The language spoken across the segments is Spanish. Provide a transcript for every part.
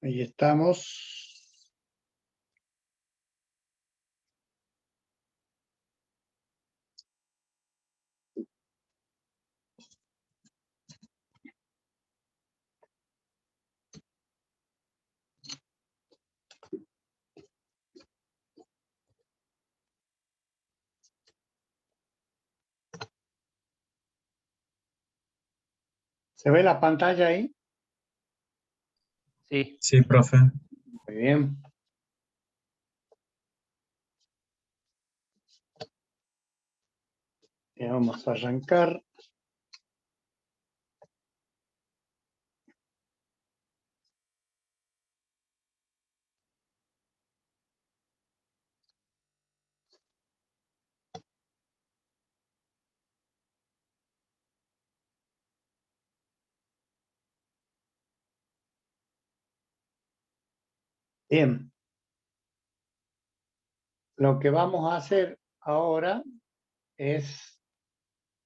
Ahí estamos. ¿Se ve la pantalla ahí? Sí. Sí, profe. Muy bien. Ya vamos a arrancar. Bien. Lo que vamos a hacer ahora es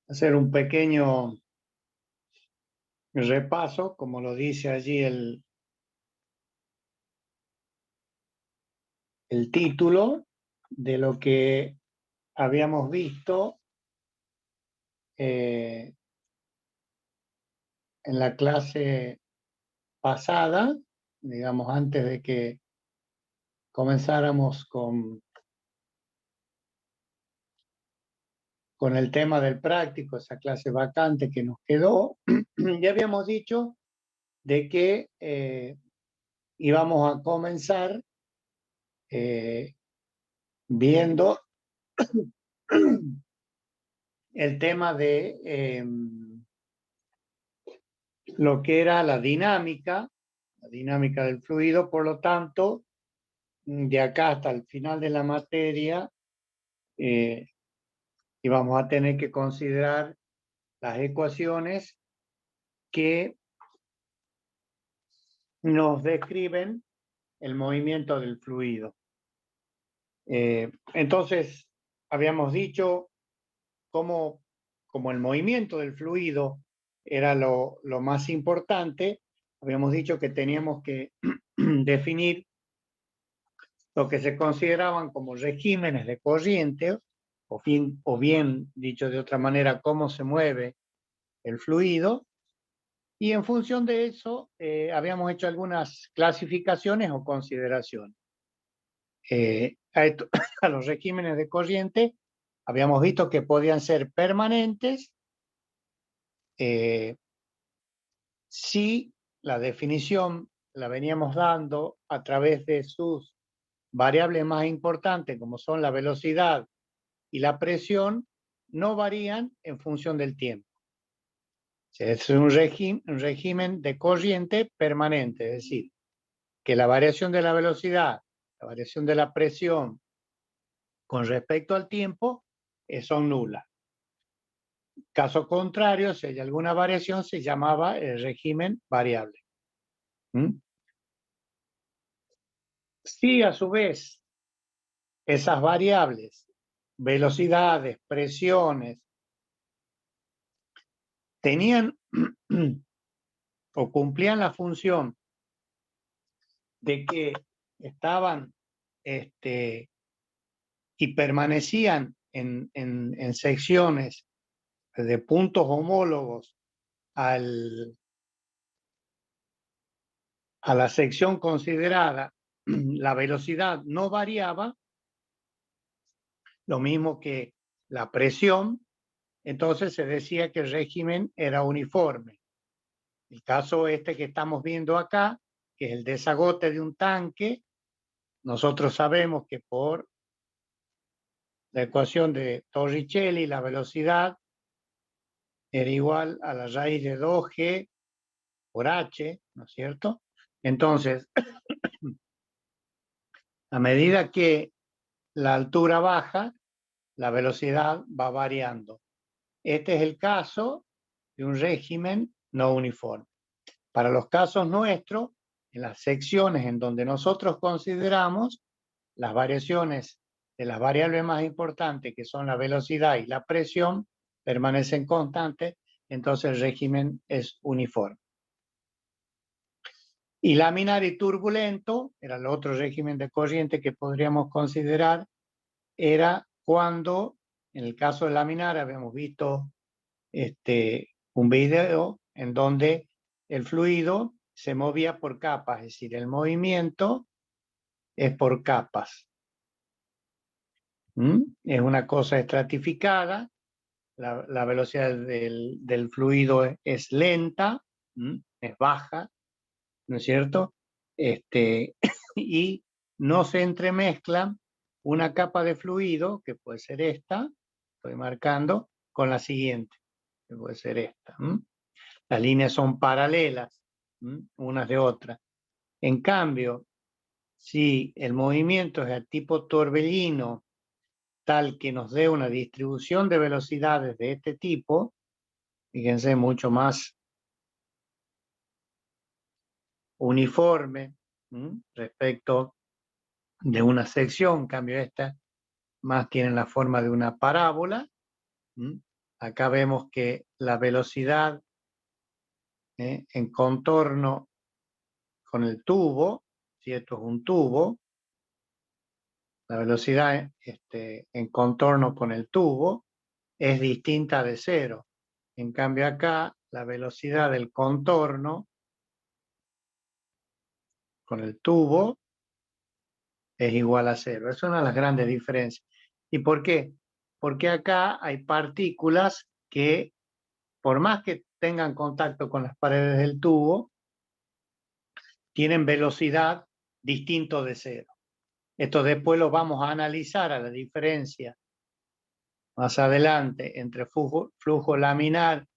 hacer un pequeño repaso, como lo dice allí el título, de lo que habíamos visto en la clase pasada, digamos, antes de que comenzáramos con el tema del práctico, esa clase vacante que nos quedó. Ya habíamos dicho de que íbamos a comenzar viendo el tema de lo que era la dinámica del fluido. Por lo tanto, de acá hasta el final de la materia íbamos a tener que considerar las ecuaciones que nos describen el movimiento del fluido. Entonces, habíamos dicho como el movimiento del fluido era lo más importante, habíamos dicho que teníamos que definir lo que se consideraban como regímenes de corriente, o bien, dicho de otra manera, cómo se mueve el fluido, y en función de eso habíamos hecho algunas clasificaciones o consideraciones. A los regímenes de corriente habíamos visto que podían ser permanentes si la definición la veníamos dando a través de sus variables más importantes, como son la velocidad y la presión, no varían en función del tiempo. Es un régimen de corriente permanente, es decir, que la variación de la velocidad, la variación de la presión con respecto al tiempo son nulas. Caso contrario, si hay alguna variación, se llamaba el régimen variable. Si a su vez esas variables, velocidades, presiones, tenían o cumplían la función de que estaban y permanecían en secciones de puntos homólogos a la sección considerada, la velocidad no variaba, lo mismo que la presión, entonces se decía que el régimen era uniforme. El caso que estamos viendo acá, que es el desagote de un tanque, nosotros sabemos que por la ecuación de Torricelli la velocidad era igual a la raíz de 2G por H, ¿no es cierto? Entonces, a medida que la altura baja, la velocidad va variando. Este es el caso de un régimen no uniforme. Para los casos nuestros, en las secciones en donde nosotros consideramos las variaciones de las variables más importantes, que son la velocidad y la presión, permanecen constantes, entonces el régimen es uniforme. Y laminar y turbulento, era el otro régimen de corriente que podríamos considerar, era cuando, en el caso de laminar, habíamos visto un video en donde el fluido se movía por capas, es decir, el movimiento es por capas. Es una cosa estratificada, la velocidad del fluido es lenta, es baja, ¿no es cierto? Y no se entremezclan una capa de fluido, que puede ser esta, estoy marcando, con la siguiente, que puede ser esta. Las líneas son paralelas, unas de otras. En cambio, si el movimiento es de tipo torbellino, tal que nos dé una distribución de velocidades de este tipo, fíjense, mucho más uniforme respecto de una sección, en cambio esta más tiene la forma de una parábola. Acá vemos que la velocidad en contorno con el tubo, si esto es un tubo, la velocidad en contorno con el tubo es distinta de cero. En cambio acá la velocidad del contorno con el tubo es igual a cero. Es una de las grandes diferencias. ¿Y por qué? Porque acá hay partículas que, por más que tengan contacto con las paredes del tubo, tienen velocidad distinto de cero. Esto después lo vamos a analizar a la diferencia más adelante entre flujo laminar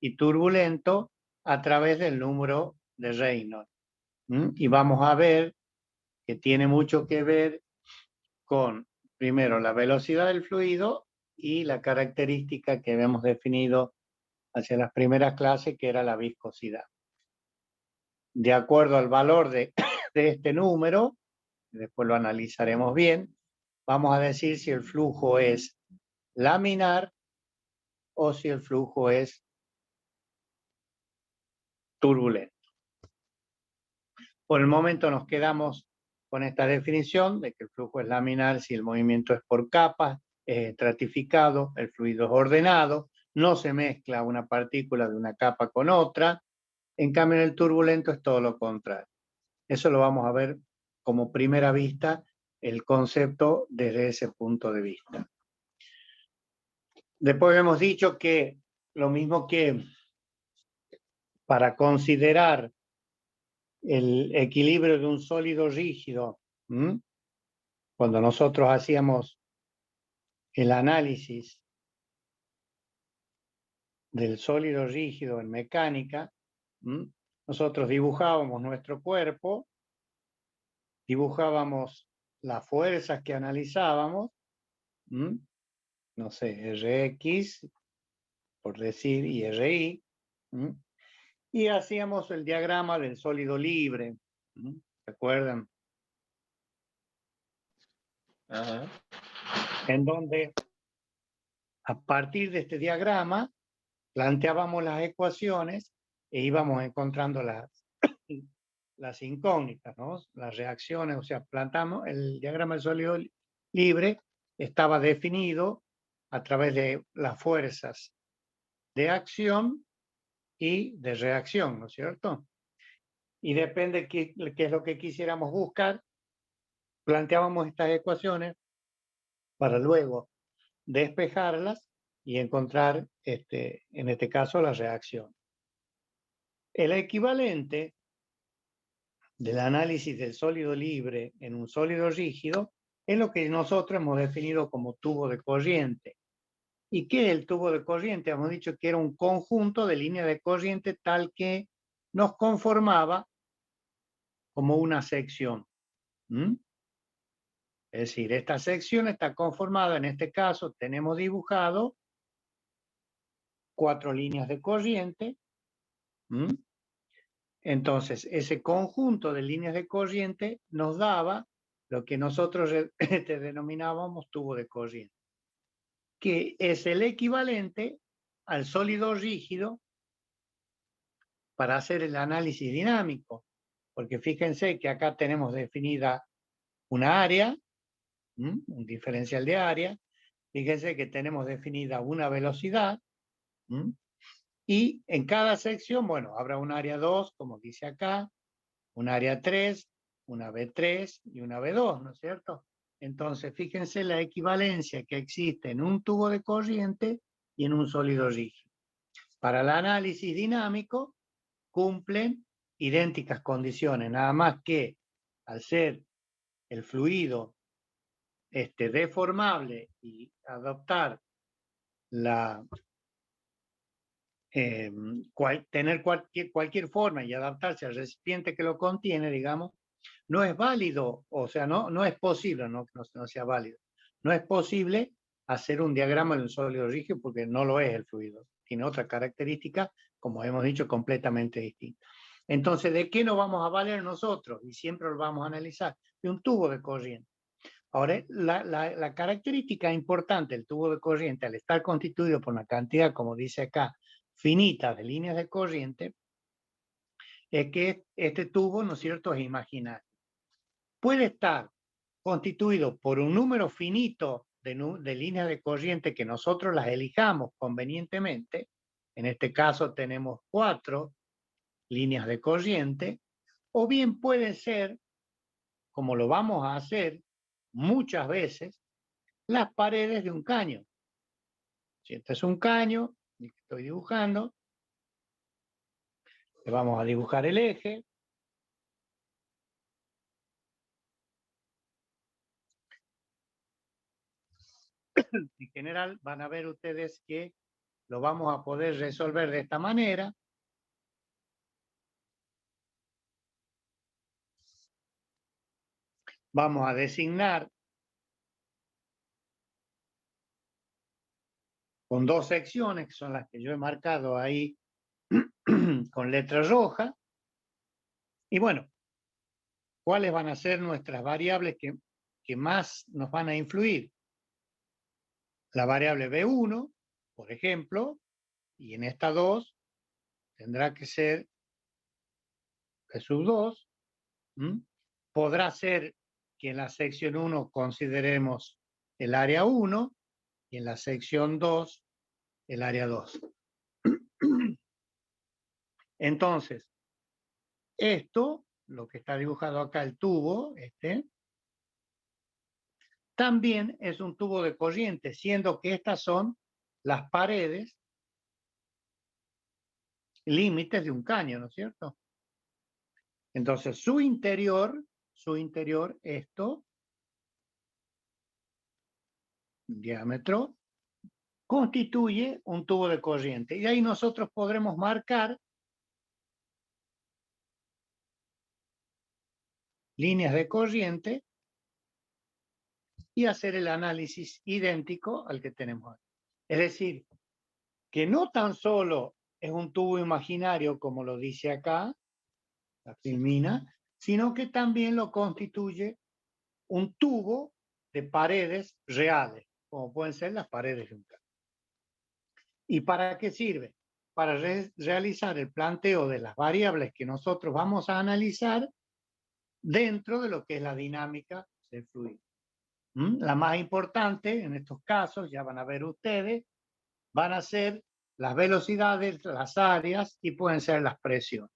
y turbulento a través del número de Reynolds. Y vamos a ver que tiene mucho que ver con, primero, la velocidad del fluido y la característica que habíamos definido hacia las primeras clases, que era la viscosidad. De acuerdo al valor de este número, después lo analizaremos bien, vamos a decir si el flujo es laminar o si el flujo es turbulento. Por el momento nos quedamos con esta definición de que el flujo es laminar si el movimiento es por capas, es estratificado, el fluido es ordenado, no se mezcla una partícula de una capa con otra. En cambio, en el turbulento es todo lo contrario. Eso lo vamos a ver como primera vista, el concepto desde ese punto de vista. Después hemos dicho que lo mismo que para considerar el equilibrio de un sólido rígido, cuando nosotros hacíamos el análisis del sólido rígido en mecánica, nosotros dibujábamos nuestro cuerpo, dibujábamos las fuerzas que analizábamos, no sé, Rx, por decir, y Ri, y hacíamos el diagrama del sólido libre, ¿se acuerdan? Ajá. En donde a partir de este diagrama planteábamos las ecuaciones e íbamos encontrando las incógnitas, ¿no? Las reacciones, o sea, plantamos el diagrama del sólido libre, estaba definido a través de las fuerzas de acción y de reacción, ¿no es cierto? Y depende qué es lo que quisiéramos buscar, planteábamos estas ecuaciones para luego despejarlas y encontrar, en este caso, la reacción. El equivalente del análisis del sólido libre en un sólido rígido es lo que nosotros hemos definido como tubo de corriente. ¿Y qué es el tubo de corriente? Hemos dicho que era un conjunto de líneas de corriente tal que nos conformaba como una sección. Es decir, esta sección está conformada, en este caso tenemos dibujado 4 líneas de corriente. Entonces, ese conjunto de líneas de corriente nos daba lo que nosotros denominábamos tubo de corriente, que es el equivalente al sólido rígido para hacer el análisis dinámico. porque fíjense que acá tenemos definida una área, un diferencial de área, fíjense que tenemos definida una velocidad, y en cada sección, bueno, habrá un área 2, como dice acá, un área 3, una B3 y una B2, ¿no es cierto? Entonces, fíjense la equivalencia que existe en un tubo de corriente y en un sólido rígido. Para el análisis dinámico, cumplen idénticas condiciones, nada más que al ser el fluido deformable y adoptar la tener cualquier forma y adaptarse al recipiente que lo contiene, digamos, no es válido, o sea, no es posible, no sea válido. No es posible hacer un diagrama de un sólido rígido porque no lo es el fluido. Tiene otra característica, como hemos dicho, completamente distinta. Entonces, ¿de qué nos vamos a valer nosotros? Y siempre lo vamos a analizar. De un tubo de corriente. Ahora, la característica importante del tubo de corriente, al estar constituido por una cantidad, como dice acá, finita de líneas de corriente, es que este tubo, ¿no es cierto?, es imaginario. Puede estar constituido por un número finito de líneas de corriente que nosotros las elijamos convenientemente. En este caso tenemos 4 líneas de corriente, o bien puede ser, como lo vamos a hacer muchas veces, las paredes de un caño. Si este es un caño, el que estoy dibujando, le vamos a dibujar el eje. En general van a ver ustedes que lo vamos a poder resolver de esta manera. Vamos a designar con 2 secciones, que son las que yo he marcado ahí con letra roja. Y bueno, ¿cuáles van a ser nuestras variables que más nos van a influir? La variable B1, por ejemplo, y en esta 2 tendrá que ser B sub 2. Podrá ser que en la sección 1 consideremos el área 1 y en la sección 2 el área 2. Entonces, esto, lo que está dibujado acá, el tubo, también es un tubo de corriente, siendo que estas son las paredes límites de un caño, ¿no es cierto? Entonces, su interior, esto, diámetro, constituye un tubo de corriente. Y ahí nosotros podremos marcar líneas de corriente y hacer el análisis idéntico al que tenemos aquí. Es decir, que no tan solo es un tubo imaginario, como lo dice acá, la filmina, sino que también lo constituye un tubo de paredes reales, como pueden ser las paredes de un caño. ¿Y para qué sirve? Para realizar el planteo de las variables que nosotros vamos a analizar dentro de lo que es la dinámica del fluido. La más importante en estos casos, ya van a ver ustedes, van a ser las velocidades, las áreas y pueden ser las presiones.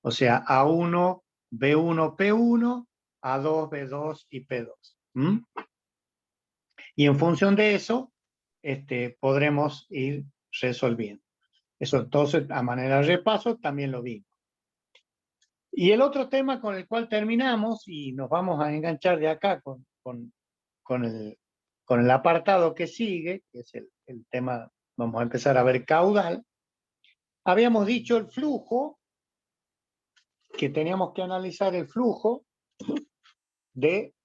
O sea, A1, B1, P1, A2, B2 y P2. Y en función de eso, podremos ir resolviendo. Eso entonces, a manera de repaso, también lo vimos. Y el otro tema con el cual terminamos, y nos vamos a enganchar de acá con el apartado que sigue, que es el tema, vamos a empezar a ver caudal. Habíamos dicho el flujo, que teníamos que analizar el flujo de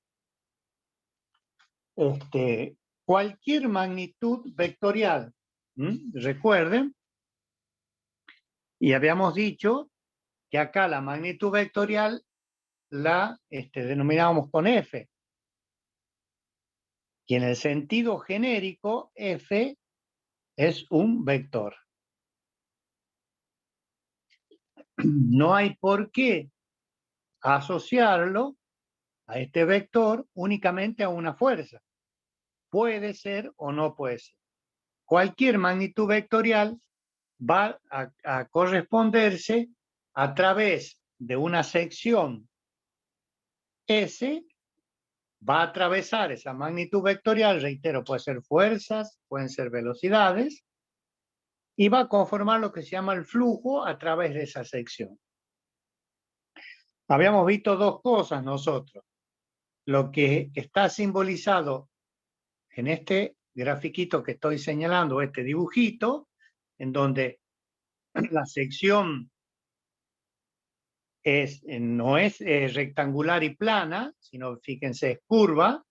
cualquier magnitud vectorial. Recuerden, y habíamos dicho que acá la magnitud vectorial la denominábamos con F. Y en el sentido genérico, F es un vector. No hay por qué asociarlo a este vector únicamente a una fuerza. Puede ser o no puede ser. Cualquier magnitud vectorial va a corresponderse a través de una sección S, va a atravesar esa magnitud vectorial, reitero, puede ser fuerzas, pueden ser velocidades, y va a conformar lo que se llama el flujo a través de esa sección. Habíamos visto dos cosas nosotros. Lo que está simbolizado en este grafiquito que estoy señalando, este dibujito, en donde la sección no es rectangular y plana, sino, fíjense, es curva,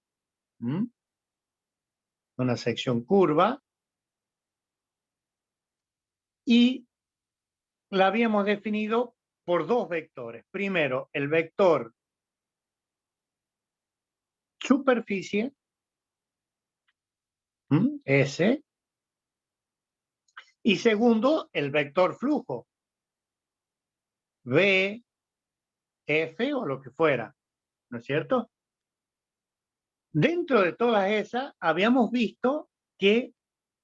una sección curva, y la habíamos definido por dos vectores. Primero, el vector superficie, S, y segundo, el vector flujo, V, F o lo que fuera, ¿no es cierto? Dentro de todas esas, habíamos visto que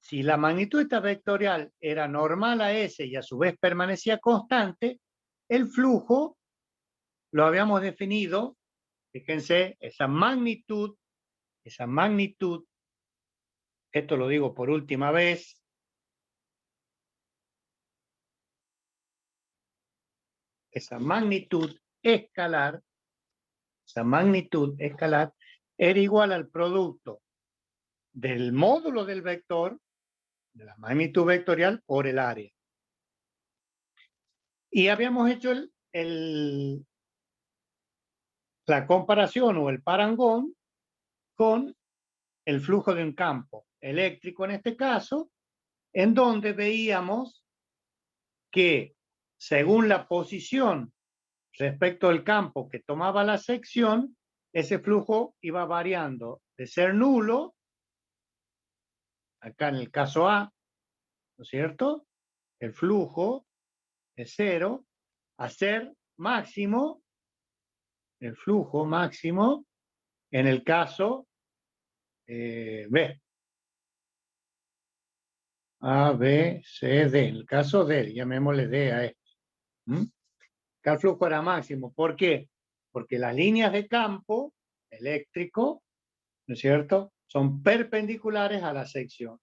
si la magnitud esta vectorial era normal a S y a su vez permanecía constante, el flujo lo habíamos definido, fíjense, esa magnitud, esto lo digo por última vez, esa magnitud escalar era igual al producto del módulo del vector, de la magnitud vectorial, por el área. Y habíamos hecho la comparación o el parangón con el flujo de un campo eléctrico en este caso, en donde veíamos que según la posición respecto al campo que tomaba la sección, ese flujo iba variando de ser nulo, acá en el caso A, ¿no es cierto? El flujo es 0, a ser máximo, el flujo máximo, en el caso B. A, B, C, D. En el caso D, llamémosle D a este. Acá el flujo era máximo. ¿Por qué? Porque las líneas de campo eléctrico, ¿no es cierto?, son perpendiculares a la sección.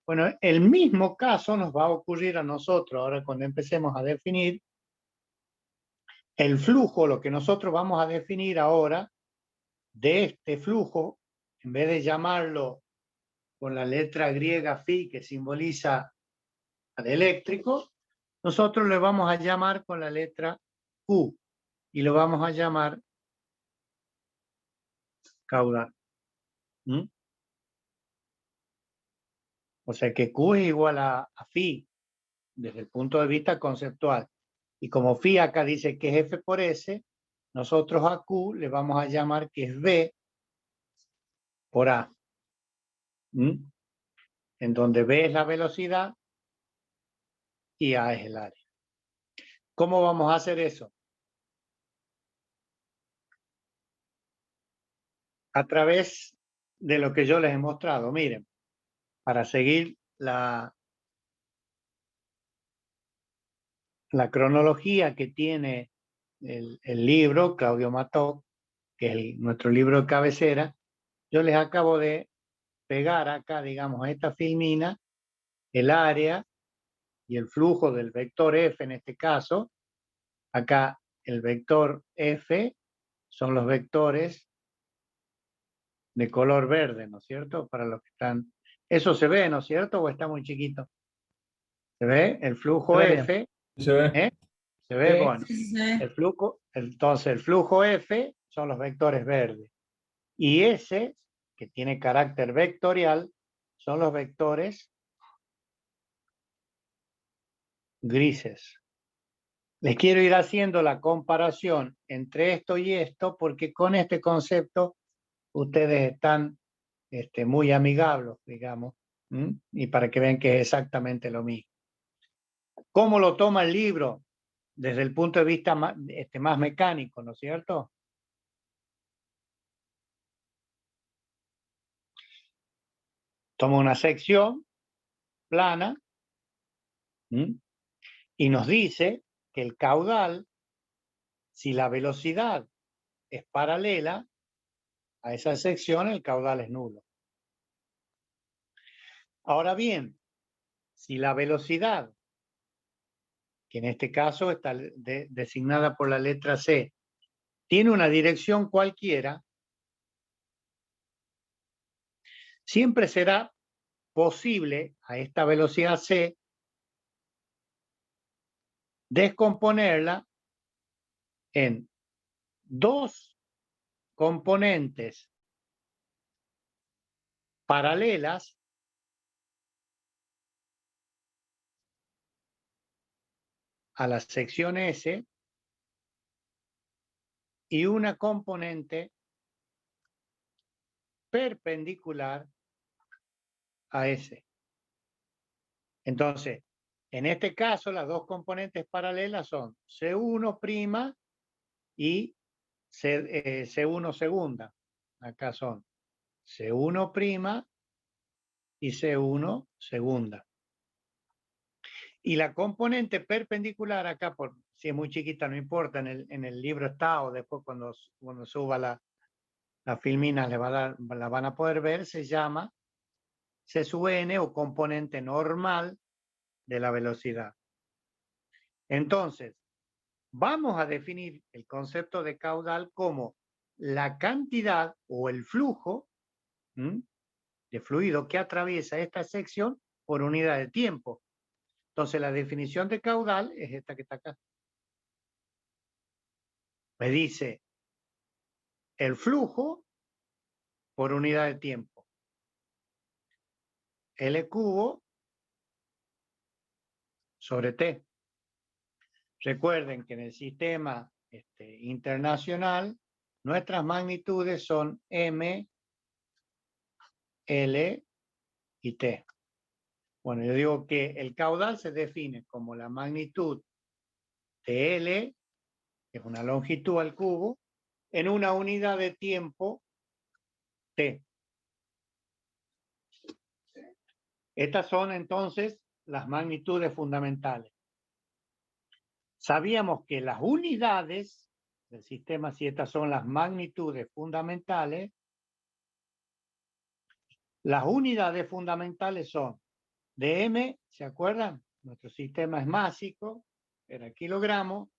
Bueno, el mismo caso nos va a ocurrir a nosotros ahora cuando empecemos a definir el flujo, lo que nosotros vamos a definir ahora de este flujo, en vez de llamarlo con la letra griega phi que simboliza al eléctrico, nosotros le vamos a llamar con la letra Q y lo vamos a llamar caudal. O sea que Q es igual a phi desde el punto de vista conceptual. Y como phi acá dice que es F por S, nosotros a Q le vamos a llamar que es V por A. En donde V es la velocidad y A es el área. ¿Cómo vamos a hacer eso? A través de lo que yo les he mostrado. Miren, para seguir la cronología que tiene el libro, Claudio Mató, que es nuestro libro de cabecera, yo les acabo de pegar acá, digamos, a esta filmina, el área y el flujo del vector F en este caso. Acá el vector F son los vectores de color verde, ¿no es cierto? Para los que están... Eso se ve, ¿no es cierto? ¿O está muy chiquito? ¿Se ve? El flujo F. Se ve. ¿Se ve? Sí. Bueno, el flujo, entonces el flujo F son los vectores verdes. Y S, que tiene carácter vectorial, son los vectores grises. Les quiero ir haciendo la comparación entre esto y esto porque con este concepto ustedes están muy amigables, digamos, y para que vean que es exactamente lo mismo. ¿Cómo lo toma el libro? desde el punto de vista más mecánico, ¿no es cierto? Toma una sección plana y nos dice que el caudal, si la velocidad es paralela a esa sección, el caudal es nulo. Ahora bien, si la velocidad, que en este caso está designada por la letra C, tiene una dirección cualquiera, siempre será posible a esta velocidad C descomponerla en dos componentes paralelas a la sección S y una componente perpendicular a S. Entonces, en este caso, las dos componentes paralelas son C1' y C1 segunda. Acá son C1' y C1 segunda. Y la componente perpendicular acá, si es muy chiquita no importa, en el libro está, o después cuando suba la filmina la van a poder ver, se llama C sub n o componente normal de la velocidad. Entonces, vamos a definir el concepto de caudal como la cantidad o el flujo de fluido que atraviesa esta sección por unidad de tiempo. Entonces, la definición de caudal es esta que está acá. Me dice el flujo por unidad de tiempo. L cubo sobre T. Recuerden que en el sistema internacional nuestras magnitudes son M, L y T. Bueno, yo digo que el caudal se define como la magnitud de L, que es una longitud al cubo, en una unidad de tiempo T. Estas son entonces las magnitudes fundamentales. Sabíamos que las unidades del sistema, si estas son las magnitudes fundamentales, las unidades fundamentales son de M, ¿se acuerdan? Nuestro sistema es másico, era kilogramo,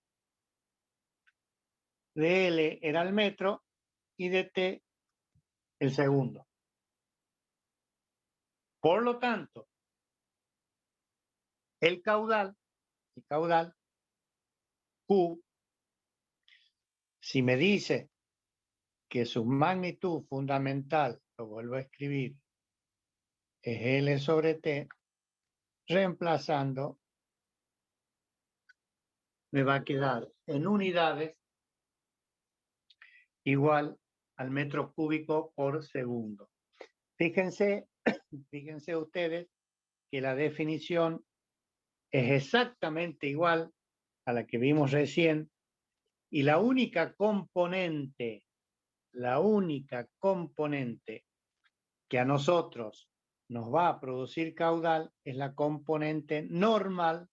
de L era el metro y de T el segundo. Por lo tanto, el caudal Q, si me dice que su magnitud fundamental, lo vuelvo a escribir, es L sobre T, reemplazando, me va a quedar en unidades igual al metro cúbico por segundo. Fíjense ustedes que la definición es exactamente igual a la que vimos recién y la única componente que a nosotros nos va a producir caudal es la componente normal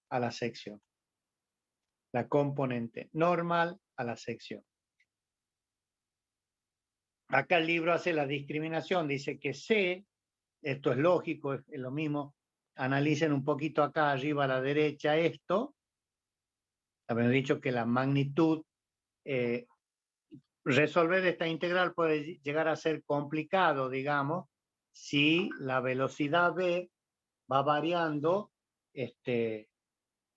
a la sección. La componente normal a la sección. Acá el libro hace la discriminación, dice que C, esto es lógico, es lo mismo, analicen un poquito acá arriba a la derecha esto, habíamos dicho que la magnitud, resolver esta integral puede llegar a ser complicado, digamos, si la velocidad v va variando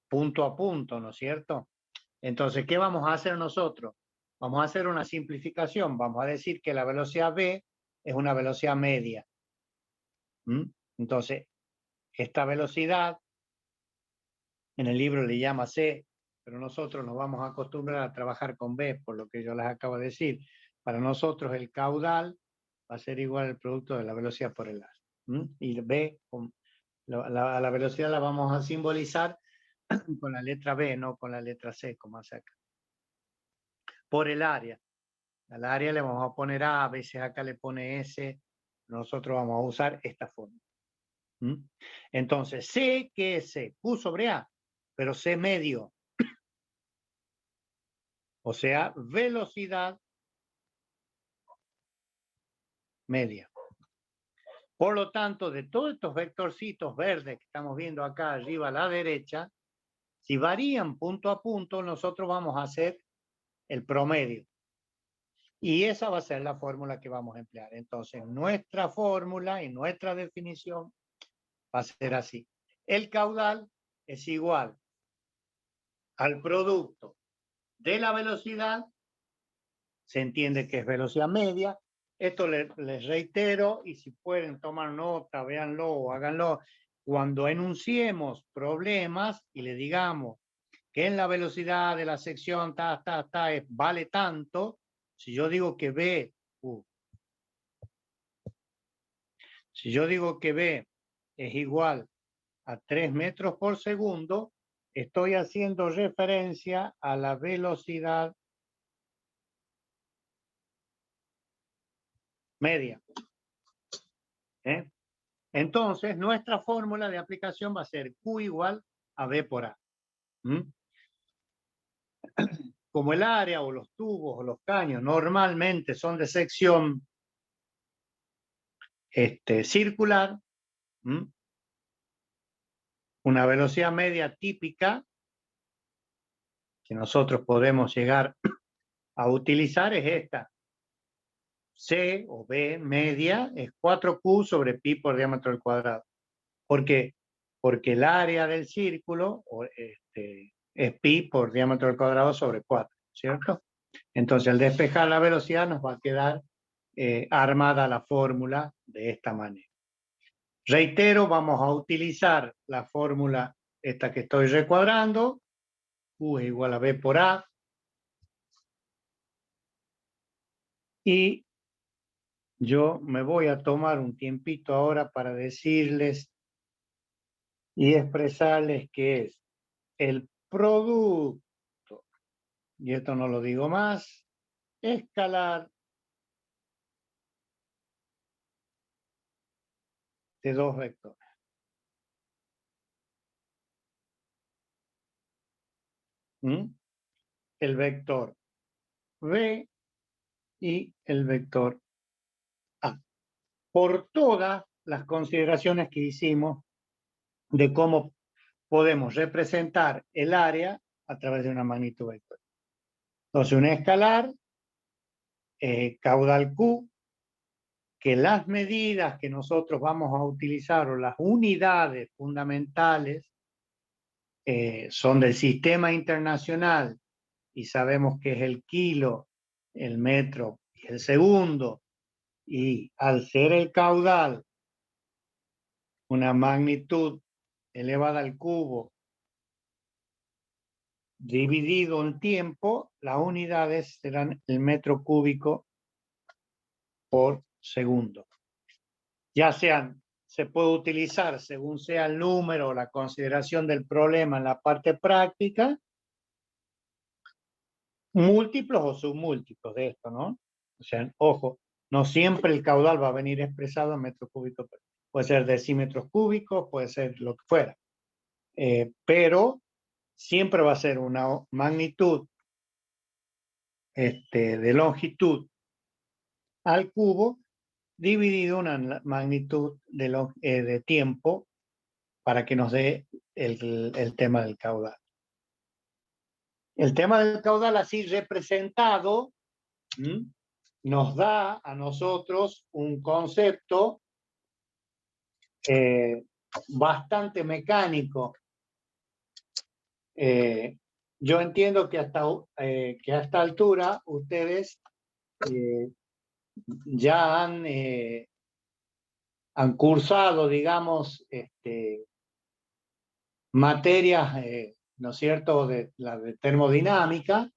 punto a punto, ¿no es cierto? Entonces, ¿qué vamos a hacer nosotros? Vamos a hacer una simplificación. Vamos a decir que la velocidad v es una velocidad media. Entonces, esta velocidad, en el libro le llama c, pero nosotros nos vamos a acostumbrar a trabajar con v, por lo que yo les acabo de decir. Para nosotros el caudal va a ser igual al producto de la velocidad por el ar. Y v, la velocidad la vamos a simbolizar con la letra B, no con la letra C, como hace acá. Por el área. Al área le vamos a poner A, a veces acá le pone S. Nosotros vamos a usar esta forma. Entonces, C, ¿qué es C? Q sobre A, pero C medio. O sea, velocidad media. Por lo tanto, de todos estos vectorcitos verdes que estamos viendo acá arriba a la derecha, si varían punto a punto, nosotros vamos a hacer el promedio. Y esa va a ser la fórmula que vamos a emplear. Entonces, nuestra fórmula y nuestra definición va a ser así. El caudal es igual al producto de la velocidad, se entiende que es velocidad media. Esto les reitero, y si pueden tomar nota, véanlo o háganlo. Cuando enunciemos problemas y le digamos que en la velocidad de la sección vale tanto, si yo digo que B, si yo digo que B es igual a 3 metros por segundo, estoy haciendo referencia a la velocidad media. Entonces, nuestra fórmula de aplicación va a ser Q igual a B por A. Como el área o los tubos o los caños normalmente son de sección circular, una velocidad media típica que nosotros podemos llegar a utilizar es esta. C o B media es 4Q sobre pi por diámetro al cuadrado. ¿Por qué? Porque el área del círculo es pi por diámetro al cuadrado sobre 4, ¿cierto? Entonces, al despejar la velocidad nos va a quedar armada la fórmula de esta manera. Reitero, vamos a utilizar la fórmula esta que estoy recuadrando. Q es igual a B por A. Y yo me voy a tomar un tiempito ahora para decirles y expresarles que es el producto, y esto no lo digo más, escalar de dos vectores. El vector B y el vector A. Por todas las consideraciones que hicimos de cómo podemos representar el área a través de una magnitud vectorial. Entonces, un escalar, caudal Q, que las medidas que nosotros vamos a utilizar o las unidades fundamentales son del sistema internacional y sabemos que es el kilo, el metro y el segundo, y al ser el caudal una magnitud elevada al cubo dividido en tiempo, las unidades serán el metro cúbico por segundo. Ya sean, se puede utilizar según sea el número o la consideración del problema en la parte práctica, múltiplos o submúltiplos de esto, ¿no? O sea, ojo, no siempre el caudal va a venir expresado en metros cúbicos. Puede ser decímetros cúbicos, puede ser lo que fuera. Pero siempre va a ser una magnitud de longitud al cubo dividido una magnitud de tiempo para que nos dé el tema del caudal. El tema del caudal así representado nos da a nosotros un concepto bastante mecánico. Yo entiendo que a esta altura ustedes ya han cursado, digamos, materias, ¿no es cierto?, de termodinámica.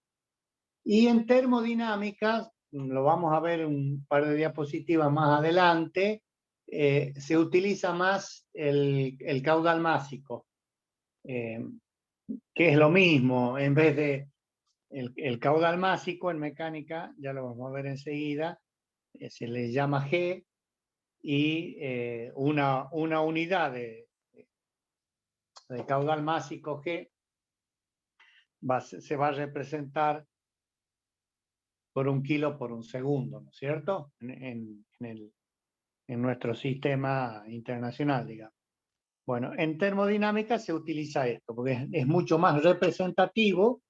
Y en termodinámica, lo vamos a ver un par de diapositivas más adelante, se utiliza más el caudal másico. que es lo mismo, en vez de el caudal másico en mecánica, ya lo vamos a ver enseguida, se le llama G, y una unidad de caudal másico G se va a representar por 1 kilo por 1 segundo, ¿no es cierto? En nuestro sistema internacional, digamos. Bueno, en termodinámica se utiliza esto, porque es mucho más representativo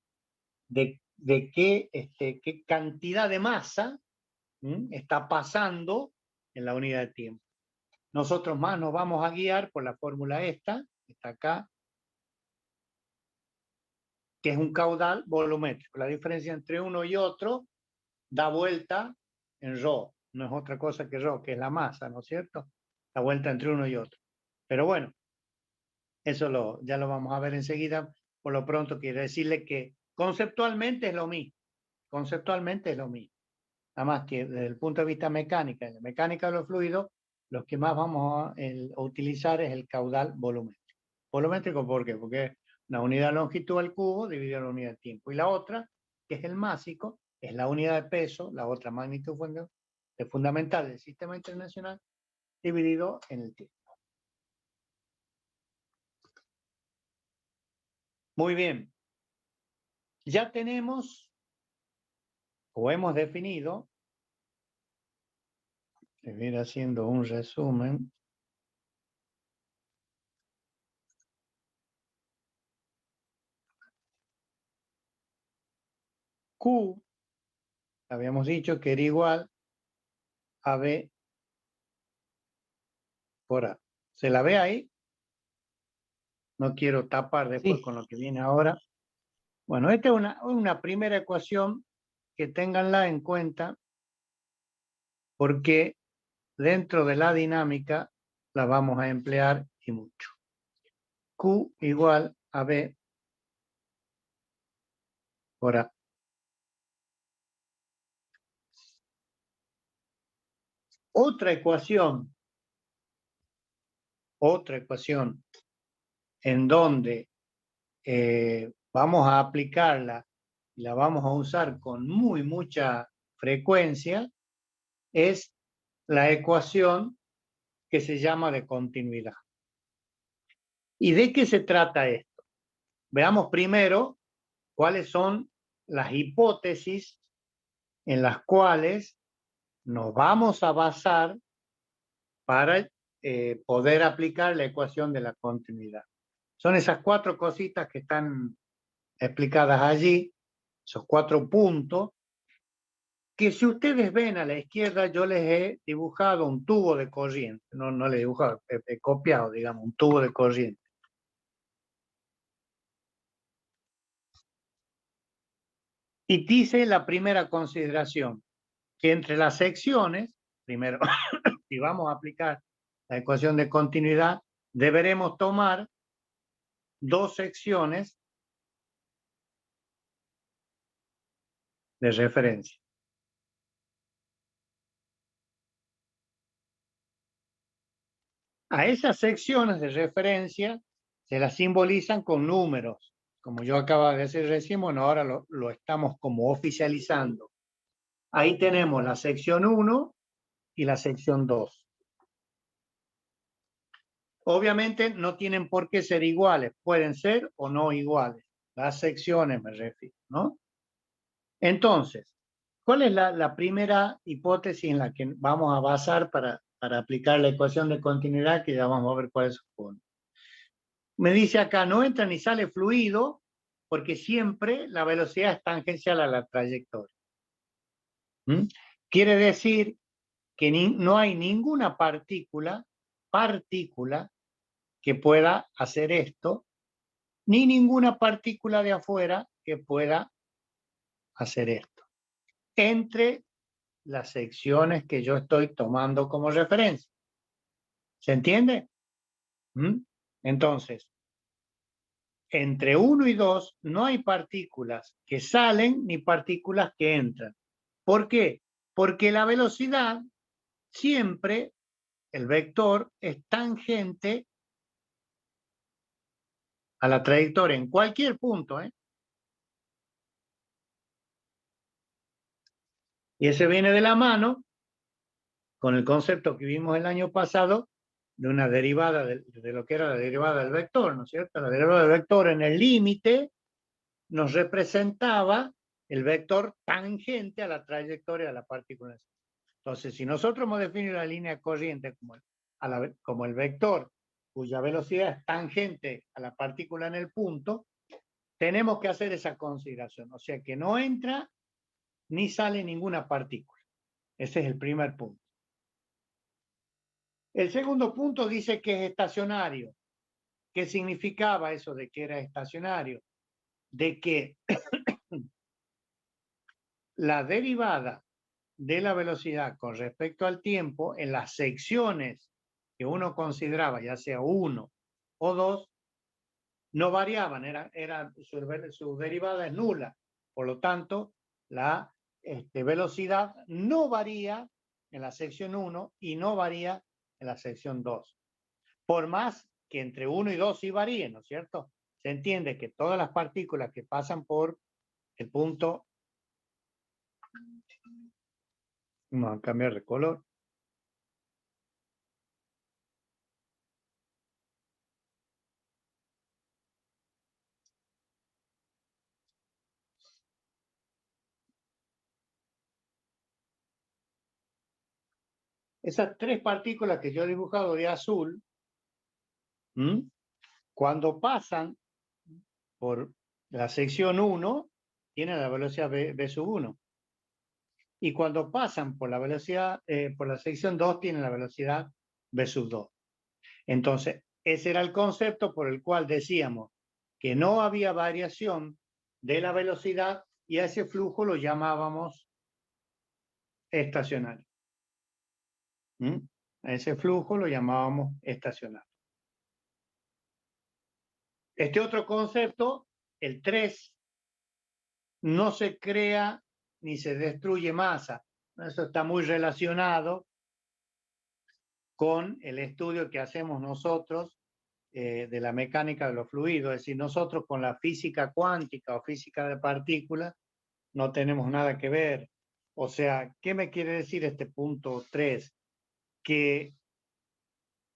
de qué cantidad de masa está pasando en la unidad de tiempo. Nosotros más nos vamos a guiar por la fórmula esta, que está acá, que es un caudal volumétrico. La diferencia entre uno y otro da vuelta en ρ, no es otra cosa que ρ, que es la masa, ¿no es cierto? La vuelta entre uno y otro. Pero bueno, eso ya lo vamos a ver enseguida. Por lo pronto quiero decirle que conceptualmente es lo mismo. Conceptualmente es lo mismo. Nada más que desde el punto de vista mecánica, en la mecánica de los fluidos, los que más vamos a utilizar es el caudal volumétrico. Volumétrico, ¿por qué? Porque es una unidad de longitud al cubo dividida en la unidad de tiempo. Y la otra, que es el másico, es la unidad de peso, la otra magnitud fundamental del sistema internacional, dividido en el tiempo. Muy bien. Ya tenemos, o hemos definido, voy a ir haciendo un resumen. Q, habíamos dicho que era igual a B por A. ¿Se la ve ahí? No quiero tapar después con lo que viene ahora. Bueno, esta es una primera ecuación que ténganla en cuenta porque dentro de la dinámica la vamos a emplear y mucho. Q igual a B por A. Otra ecuación en donde vamos a aplicarla y la vamos a usar con mucha frecuencia es la ecuación que se llama de continuidad. ¿Y de qué se trata esto? Veamos primero cuáles son las hipótesis en las cuales nos vamos a basar para poder aplicar la ecuación de la continuidad. Son esas 4 cositas que están explicadas allí, esos 4 puntos, que si ustedes ven a la izquierda, yo les he dibujado un tubo de corriente, no le he dibujado, he copiado, digamos, un tubo de corriente. Y dice la primera consideración, que entre las secciones, primero, si vamos a aplicar la ecuación de continuidad, deberemos tomar 2 secciones de referencia. A esas secciones de referencia se las simbolizan con números. Como yo acabo de decir recién, bueno, ahora lo estamos como oficializando. Ahí tenemos la sección 1 y la sección 2. Obviamente no tienen por qué ser iguales, pueden ser o no iguales. Las secciones me refiero, ¿no? Entonces, ¿cuál es la primera hipótesis en la que vamos a basar para aplicar la ecuación de continuidad, que ya vamos a ver cuál supone? Me dice acá, no entra ni sale fluido porque siempre la velocidad es tangencial a la trayectoria. Quiere decir que no hay ninguna partícula que pueda hacer esto, ni ninguna partícula de afuera que pueda hacer esto, entre las secciones que yo estoy tomando como referencia. ¿Se entiende? Entonces, entre 1 y 2 no hay partículas que salen ni partículas que entran. ¿Por qué? Porque la velocidad siempre, el vector, es tangente a la trayectoria en cualquier punto, ¿eh? Y ese viene de la mano con el concepto que vimos el año pasado de una derivada de lo que era la derivada del vector, ¿no es cierto? La derivada del vector en el límite nos representaba el vector tangente a la trayectoria de la partícula. Entonces, si nosotros hemos definido la línea corriente como el vector cuya velocidad es tangente a la partícula en el punto, tenemos que hacer esa consideración. O sea que no entra ni sale ninguna partícula. Ese es el primer punto. El segundo punto dice que es estacionario. ¿Qué significaba eso de que era estacionario? De que la derivada de la velocidad con respecto al tiempo en las secciones que uno consideraba, ya sea 1 o 2, no variaban, su derivada es nula. Por lo tanto, la velocidad no varía en la sección 1 y no varía en la sección 2. Por más que entre 1 y 2 sí varíen, ¿no es cierto? Se entiende que todas las partículas que pasan por el punto... Vamos a cambiar de color. Esas tres partículas que yo he dibujado de azul, cuando pasan por la sección 1, tienen la velocidad v sub 1. Y cuando pasan por la velocidad, por la sección 2, tienen la velocidad v sub 2. Entonces, ese era el concepto por el cual decíamos que no había variación de la velocidad y a ese flujo lo llamábamos estacionario. A ese flujo lo llamábamos estacionario. Este otro concepto, el 3, no se crea ni se destruye masa. Eso está muy relacionado con el estudio que hacemos nosotros de la mecánica de los fluidos. Es decir, nosotros con la física cuántica o física de partículas no tenemos nada que ver. O sea, ¿qué me quiere decir este punto 3? Que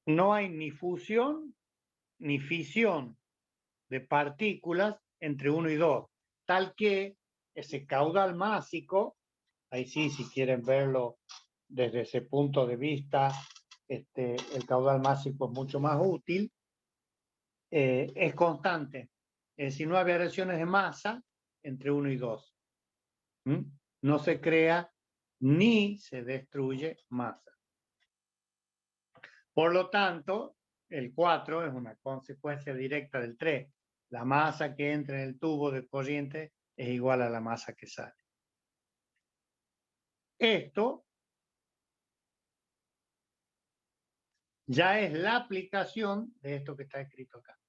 no hay ni fusión ni fisión de partículas entre 1 y 2, tal que ese caudal másico, ahí sí, si quieren verlo desde ese punto de vista, el caudal másico es mucho más útil, es constante. Es decir, no hay variaciones de masa entre 1 y 2. No se crea ni se destruye masa. Por lo tanto, el 4 es una consecuencia directa del 3. La masa que entra en el tubo de corriente es igual a la masa que sale. Esto ya es la aplicación de esto que está escrito acá.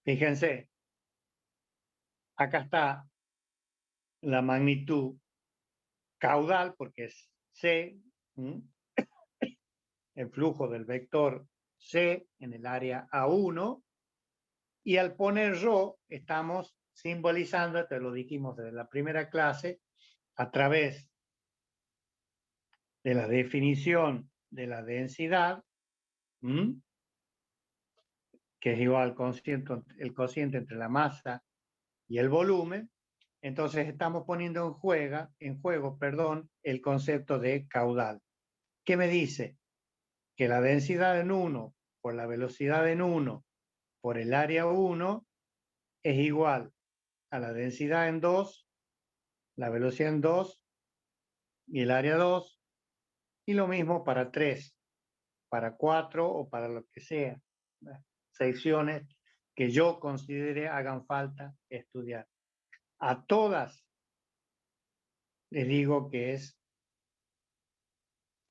Fíjense, acá está la magnitud caudal, porque es C, el flujo del vector C en el área A1, y al poner ρ estamos simbolizando, te lo dijimos desde la primera clase, a través de la definición de la densidad, que es igual al el cociente entre la masa y el volumen. Entonces estamos poniendo en juego, el concepto de caudal. ¿Qué me dice? Que la densidad en 1 por la velocidad en 1 por el área 1 es igual a la densidad en 2, la velocidad en 2 y el área 2, y lo mismo para 3, para 4 o para lo que sea. Secciones que yo considere hagan falta estudiar. A todas les digo que es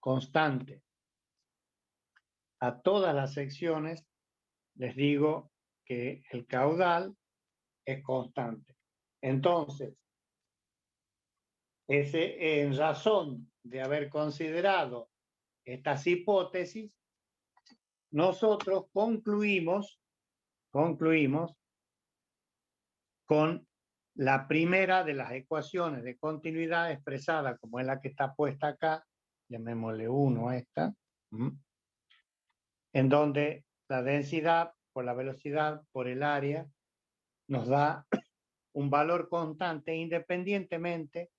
constante. A todas las secciones les digo que el caudal es constante. Entonces, en razón de haber considerado estas hipótesis, nosotros concluimos concluimos con la primera de las ecuaciones de continuidad expresada como es la que está puesta acá, llamémosle 1 a esta, en donde la densidad por la velocidad por el área nos da un valor constante independientemente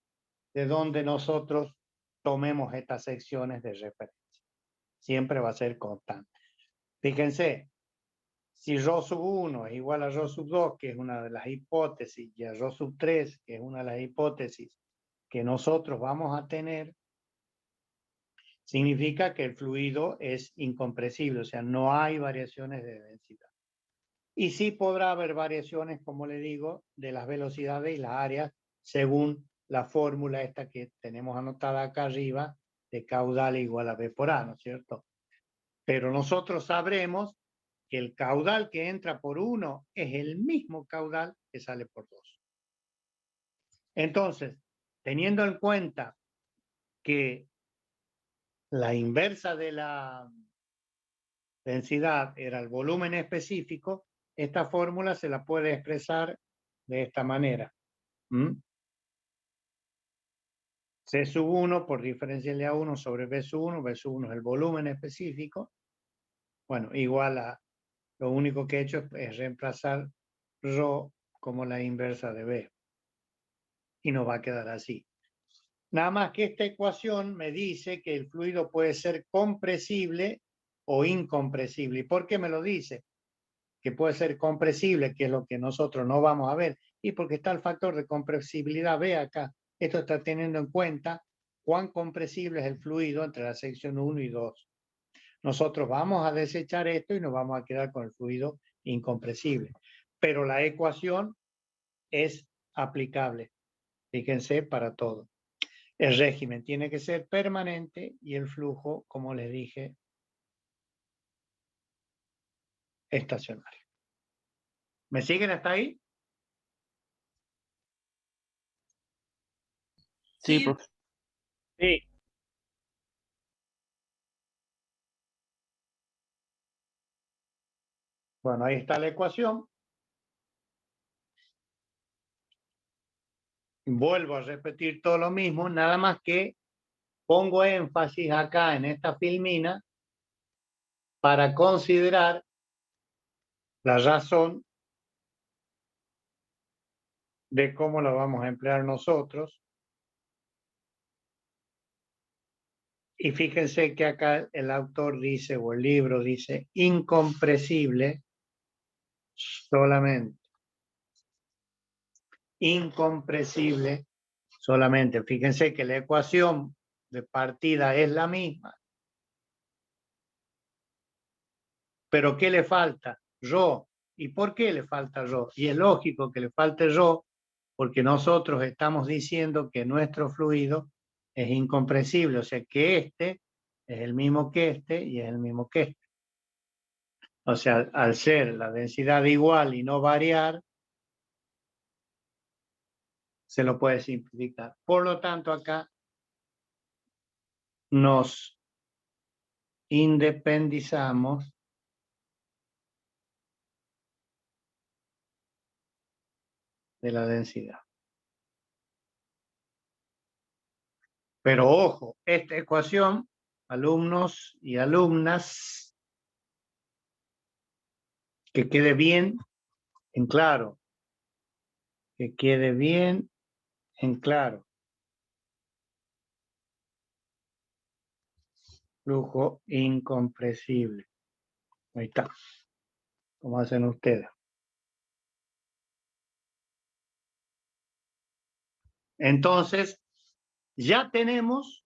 de donde nosotros tomemos estas secciones de referencia. Siempre va a ser constante. Fíjense, si ρ sub 1 es igual a ρ sub 2, que es una de las hipótesis, y a ρ sub 3, que es una de las hipótesis que nosotros vamos a tener, significa que el fluido es incompresible, o sea, no hay variaciones de densidad. Y sí podrá haber variaciones, como le digo, de las velocidades y las áreas, según la fórmula esta que tenemos anotada acá arriba, de caudal igual a B por A, ¿no es cierto? Pero nosotros sabremos que el caudal que entra por 1 es el mismo caudal que sale por 2. Entonces, teniendo en cuenta que la inversa de la densidad era el volumen específico, esta fórmula se la puede expresar de esta manera. C sub 1 por diferencial a 1 sobre B sub 1. B sub 1 es el volumen específico. Bueno, igual a, lo único que he hecho es reemplazar ρ como la inversa de B. Y nos va a quedar así. Nada más que esta ecuación me dice que el fluido puede ser compresible o incompresible. ¿Y por qué me lo dice? Que puede ser compresible, que es lo que nosotros no vamos a ver. Y porque está el factor de compresibilidad B acá. Esto está teniendo en cuenta cuán compresible es el fluido entre la sección 1 y 2. Nosotros vamos a desechar esto y nos vamos a quedar con el fluido incompresible. Pero la ecuación es aplicable. Fíjense, para todo. El régimen tiene que ser permanente y el flujo, como les dije, estacionario. ¿Me siguen hasta ahí? Sí, profe. Sí. Bueno, ahí está la ecuación. Vuelvo a repetir todo lo mismo, nada más que pongo énfasis acá en esta filmina para considerar la razón de cómo la vamos a emplear nosotros. Y fíjense que acá el autor dice, o el libro dice, incompresible solamente. Incompresible solamente. Fíjense que la ecuación de partida es la misma. Pero ¿qué le falta? Rho. ¿Y por qué le falta Rho? Y es lógico que le falte Rho porque nosotros estamos diciendo que nuestro fluido es incompresible, o sea que este es el mismo que este y es el mismo que este. O sea, al ser la densidad igual y no variar, se lo puede simplificar. Por lo tanto, acá nos independizamos de la densidad. Pero ojo, esta ecuación, alumnos y alumnas, que quede bien en claro, que quede bien en claro. Flujo incompresible. Ahí está. ¿Cómo hacen ustedes? Entonces, ya tenemos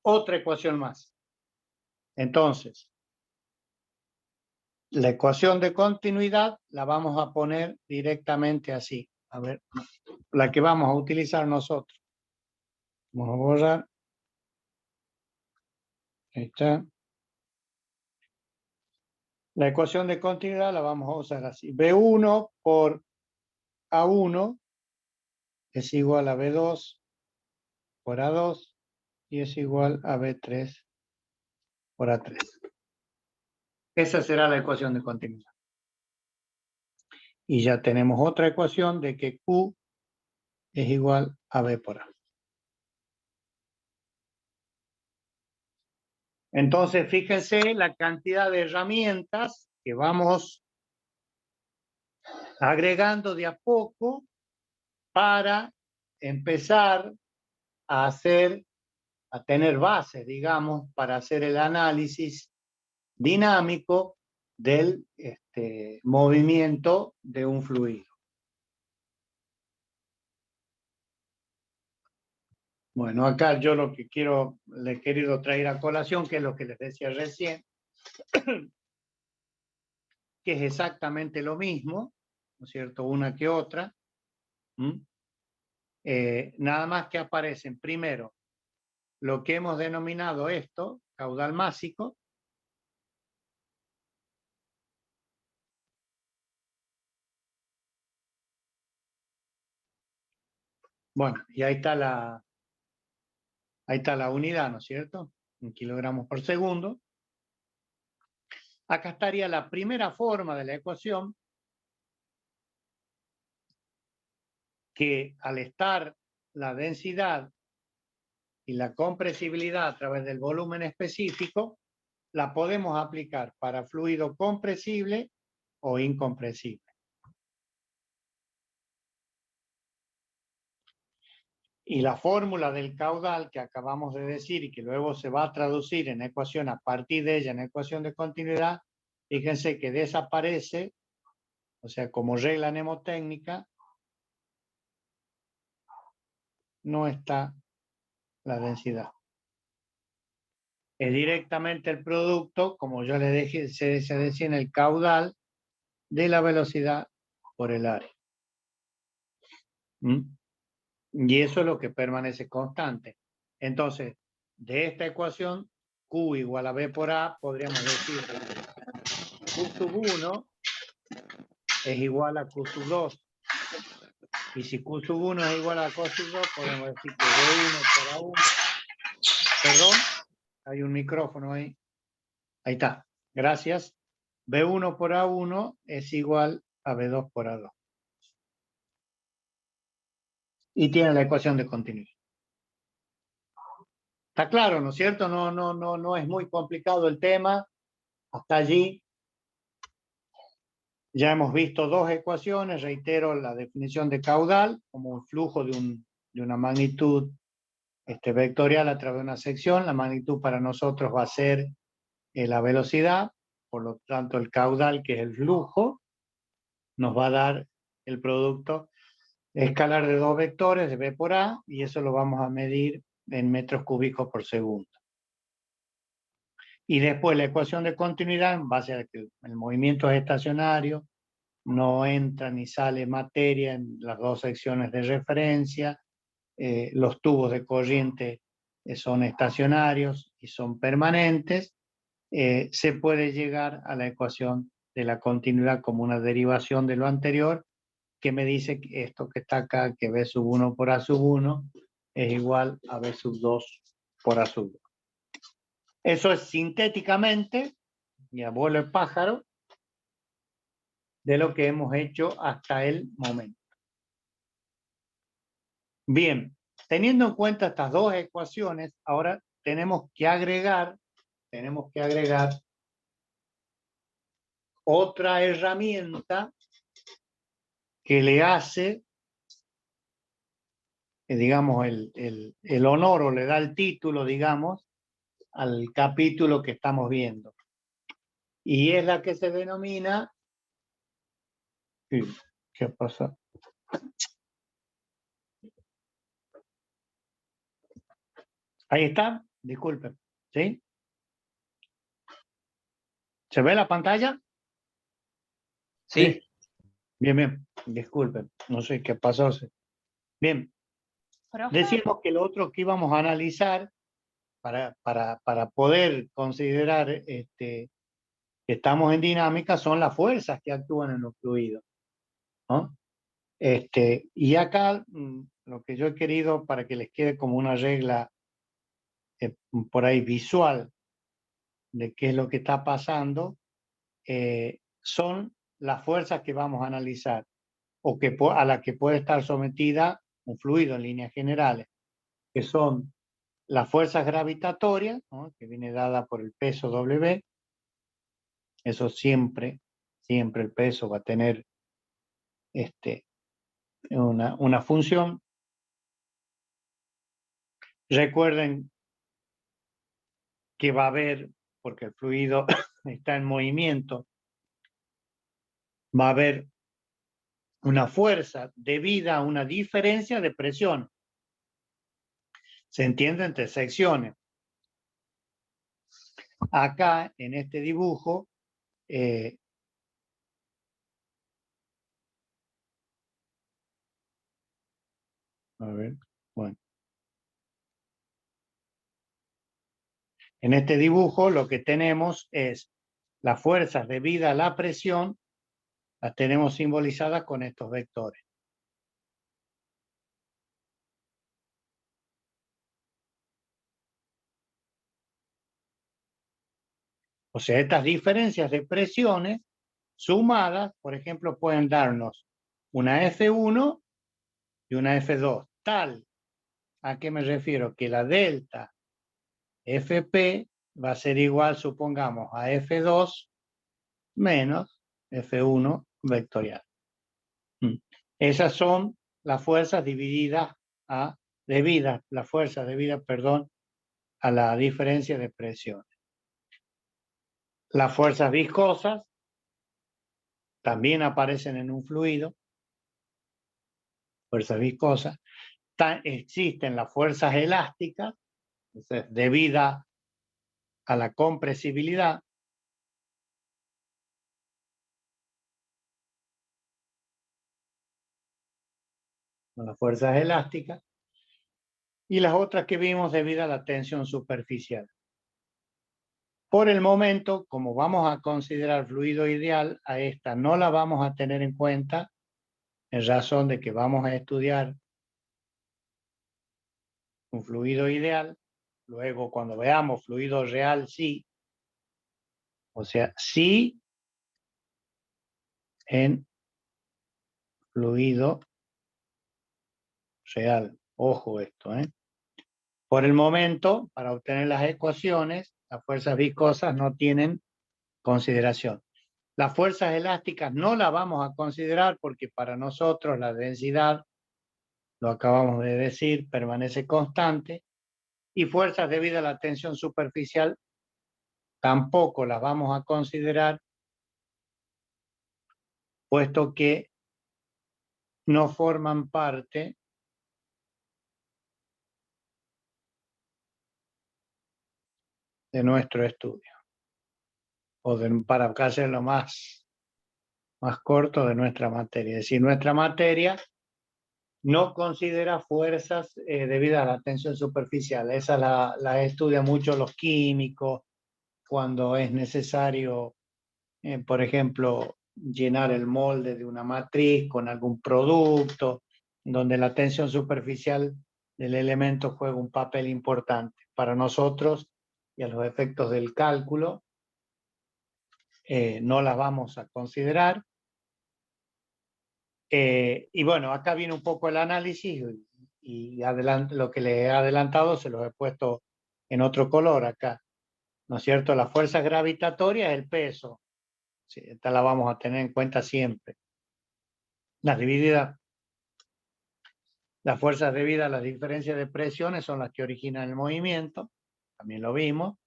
otra ecuación más. Entonces, la ecuación de continuidad la vamos a poner directamente así. A ver, la que vamos a utilizar nosotros. Vamos a borrar. Ahí está. La ecuación de continuidad la vamos a usar así. B1 por A1 es igual a B2 por A2 y es igual a B3 por A3. Esa será la ecuación de continuidad. Y ya tenemos otra ecuación de que Q es igual a B por A. Entonces, fíjense la cantidad de herramientas que vamos agregando de a poco para empezar a tener bases, digamos, para hacer el análisis dinámico del movimiento de un fluido. Bueno, acá yo lo que le he querido traer a colación, que es lo que les decía recién, que es exactamente lo mismo, ¿no es cierto?, una que otra. Nada más que aparecen primero lo que hemos denominado esto, caudal másico. Bueno, y ahí está la unidad, ¿no es cierto?, en kilogramos por segundo. Acá estaría la primera forma de la ecuación, que al estar la densidad y la compresibilidad a través del volumen específico, la podemos aplicar para fluido compresible o incompresible. Y la fórmula del caudal que acabamos de decir y que luego se va a traducir en ecuación a partir de ella, en ecuación de continuidad, fíjense que desaparece, o sea, como regla mnemotécnica, no está la densidad. Es directamente el producto, como yo le dije, se decía en el caudal de la velocidad por el área. Y eso es lo que permanece constante. Entonces, de esta ecuación, Q igual a B por A, podríamos decir Q sub 1 es igual a Q sub 2. Y si Q sub 1 es igual a Q sub 2, podemos decir que B1 por A1. Perdón, hay un micrófono ahí. Ahí está. Gracias. B1 por A1 es igual a B2 por A2. Y tiene la ecuación de continuidad. Está claro, ¿no es cierto? No es muy complicado el tema. Hasta allí ya hemos visto dos ecuaciones. Reitero la definición de caudal como un flujo de una magnitud vectorial a través de una sección. La magnitud para nosotros va a ser la velocidad. Por lo tanto, el caudal, que es el flujo, nos va a dar el producto escalar de dos vectores de B por A, y eso lo vamos a medir en metros cúbicos por segundo. Y después la ecuación de continuidad, en base a que el movimiento es estacionario, no entra ni sale materia en las dos secciones de referencia, los tubos de corriente son estacionarios y son permanentes, se puede llegar a la ecuación de la continuidad como una derivación de lo anterior, que me dice que esto que está acá, que B sub 1 por A sub 1, es igual a B sub 2 por A sub 2. Eso es sintéticamente, mi abuelo el pájaro, de lo que hemos hecho hasta el momento. Bien, teniendo en cuenta estas dos ecuaciones, ahora tenemos que agregar otra herramienta que le hace, digamos, el honor, o le da el título, digamos, al capítulo que estamos viendo. Y es la que se denomina... ¿Qué pasa? Ahí está, disculpen, ¿sí? ¿Se ve la pantalla? Sí. Bien, disculpen, no sé qué pasó. Bien, ¿Profe? decimos que lo otro que íbamos a analizar para poder considerar que estamos en dinámica son las fuerzas que actúan en los fluidos, ¿no? Y acá lo que yo he querido, para que les quede como una regla por ahí visual de qué es lo que está pasando, son las fuerzas que vamos a analizar o a la que puede estar sometida un fluido en líneas generales, que son las fuerzas gravitatorias, ¿no?, que viene dada por el peso W. Eso siempre el peso va a tener una función. Recuerden que va a haber, porque el fluido está en movimiento, va a haber una fuerza debida a una diferencia de presión. Se entiende entre secciones. Acá, en este dibujo, a ver, bueno. En este dibujo lo que tenemos es las fuerzas debidas a la presión, las tenemos simbolizadas con estos vectores. O sea, estas diferencias de presiones sumadas, por ejemplo, pueden darnos una F1 y una F2. Tal, ¿a qué me refiero? Que la delta Fp va a ser igual, supongamos, a F2 menos F1 vectorial. Esas son las fuerzas las fuerzas debidas, perdón, a la diferencia de presiones. Las fuerzas viscosas también aparecen en un fluido, fuerzas viscosas. Existen las fuerzas elásticas, debidas a la compresibilidad. Las fuerzas elásticas. Y las otras que vimos debido a la tensión superficial. Por el momento, como vamos a considerar fluido ideal, a esta no la vamos a tener en cuenta, en razón de que vamos a estudiar un fluido ideal. Luego, cuando veamos fluido real, sí. O sea, sí en fluido real. Ojo esto, ¿eh? Por el momento, para obtener las ecuaciones, las fuerzas viscosas no tienen consideración. Las fuerzas elásticas no las vamos a considerar porque para nosotros la densidad, lo acabamos de decir, permanece constante, y fuerzas debidas a la tensión superficial tampoco las vamos a considerar, puesto que no forman parte de nuestro estudio, o para hacerlo más corto, de nuestra materia. Es decir, nuestra materia no considera fuerzas debidas a la tensión superficial. Esa la estudian mucho los químicos cuando es necesario, por ejemplo, llenar el molde de una matriz con algún producto, donde la tensión superficial del elemento juega un papel importante. Para nosotros y a los efectos del cálculo, no las vamos a considerar. Y bueno, acá viene un poco el análisis y lo que les he adelantado se los he puesto en otro color acá, ¿no es cierto? La fuerza gravitatoria es el peso. Sí, esta la vamos a tener en cuenta siempre. Las fuerzas debidas a las diferencias de presiones son las que originan el movimiento, también lo vimos.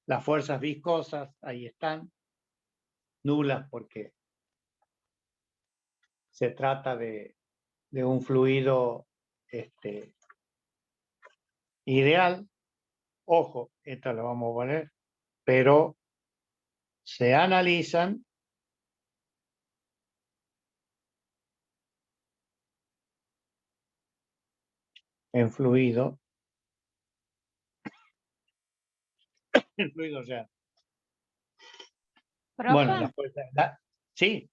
Las fuerzas viscosas, ahí están, nulas porque se trata de un fluido ideal. Ojo, esto lo vamos a poner, pero se analizan en fluido, en fluido real. Profe, Bueno, la fuerza, sí,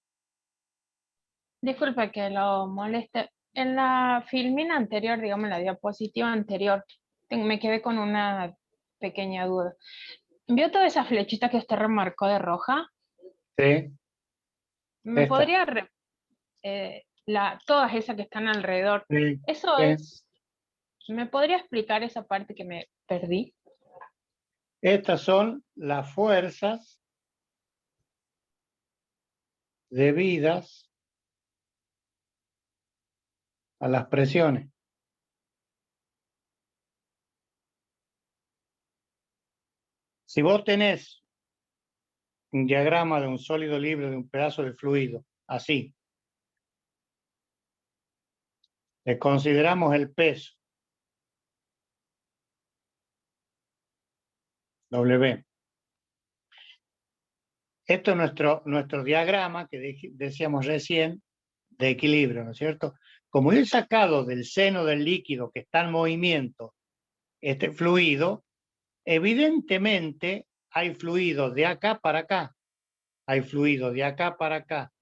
disculpe que lo moleste. En la filmina anterior, digamos, en la diapositiva anterior, me quedé con una pequeña duda. ¿Vio toda esa flechita que usted remarcó de roja? sí, ¿Me Esta. podría todas esas que están alrededor? Sí, Eso sí. es, ¿me podría explicar esa parte que me perdí? Estas son las fuerzas debidas a las presiones. Si vos tenés un diagrama de un sólido libre de un pedazo de fluido, así, le consideramos el peso, W. Esto es nuestro diagrama que decíamos recién de equilibrio, ¿no es cierto? Como yo he sacado del seno del líquido que está en movimiento este fluido, evidentemente hay fluido de acá para acá, hay fluido de acá para acá,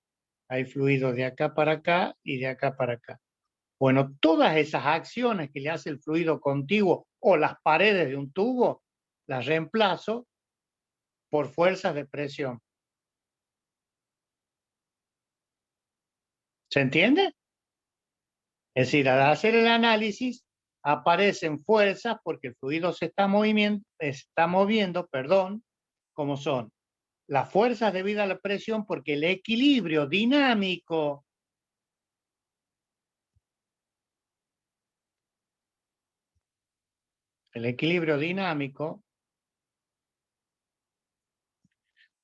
hay fluido de acá para acá y de acá para acá. Bueno, todas esas acciones que le hace el fluido contiguo o las paredes de un tubo, las reemplazo por fuerzas de presión. ¿Se entiende? Es decir, al hacer el análisis aparecen fuerzas porque el fluido se está moviendo, como son las fuerzas debidas a la presión porque el equilibrio dinámico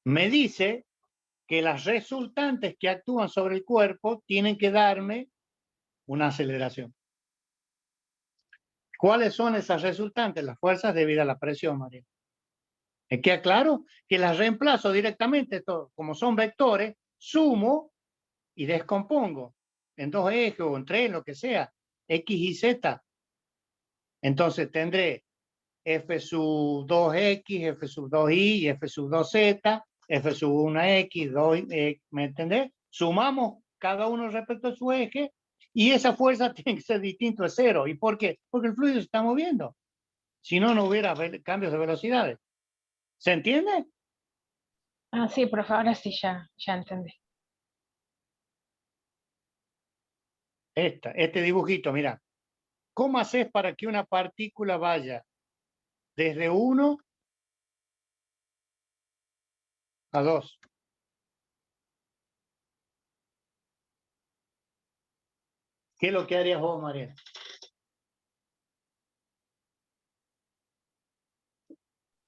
me dice que las resultantes que actúan sobre el cuerpo tienen que darme una aceleración. ¿Cuáles son esas resultantes? Las fuerzas debidas a la presión, María. ¿Me queda claro? Que las reemplazo directamente, como son vectores, sumo y descompongo en dos ejes o en tres, lo que sea, X y Z. Entonces tendré F sub 2X, F sub 2Y, F sub 2Z, F sub 1X, 2, ¿me entendés? Sumamos cada uno respecto a su eje y esa fuerza tiene que ser distinto de cero. ¿Y por qué? Porque el fluido se está moviendo. Si no, no hubiera cambios de velocidades. ¿Se entiende? Ah, sí, por favor, ahora sí ya entendí. Este dibujito, mira. ¿Cómo haces para que una partícula vaya desde 1 a 2? ¿Qué es lo que harías vos, María?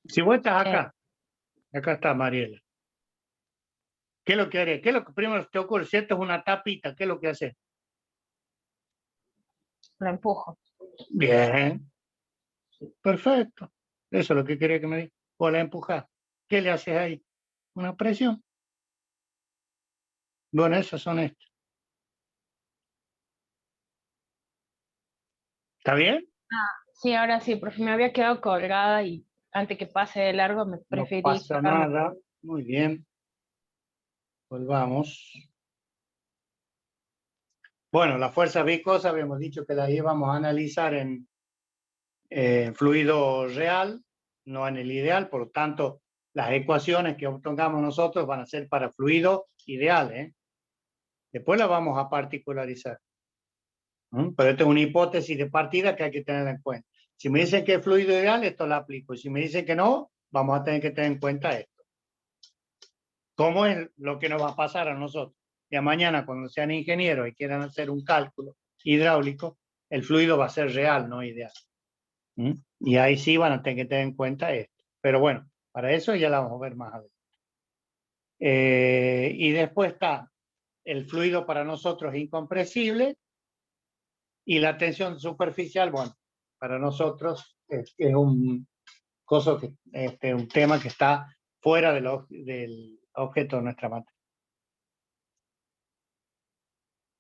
Si vos estás acá está Mariela. ¿Qué es lo que harías? ¿Qué es lo que primero te ocurre? Si esto es una tapita, ¿qué es lo que haces? Lo empujo. Bien. Perfecto. Eso es lo que quería que me digas. Vos la empujás. ¿Qué le haces ahí? Una presión. Bueno, esas son estas. ¿Está bien? Sí, ahora sí, profe, me había quedado colgada y antes que pase de largo me No preferí pasa sacarme. nada. Muy bien. Volvamos. Bueno, las fuerzas viscosas habíamos dicho que las íbamos a analizar en fluido real, no en el ideal, por lo tanto, las ecuaciones que obtengamos nosotros van a ser para fluido ideal. Después las vamos a particularizar. Pero esta es una hipótesis de partida que hay que tener en cuenta. Si me dicen que es fluido ideal, esto lo aplico. Y si me dicen que no, vamos a tener que tener en cuenta esto. ¿Cómo es lo que nos va a pasar a nosotros? Ya mañana, cuando sean ingenieros y quieran hacer un cálculo hidráulico, el fluido va a ser real, no ideal. Y ahí sí van a tener que tener en cuenta esto. Pero bueno, para eso ya la vamos a ver más adelante. Y después está el fluido para nosotros incompresible y la tensión superficial, bueno, para nosotros es un tema que está fuera del objeto de nuestra materia.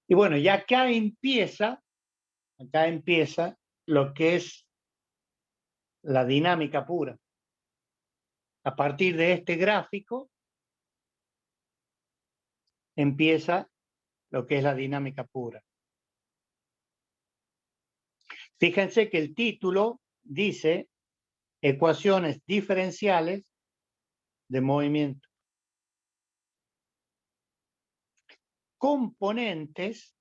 Y bueno, ya acá empieza lo que es la dinámica pura. A partir de este gráfico empieza lo que es la dinámica pura. Fíjense que el título dice ecuaciones diferenciales de movimiento. componentes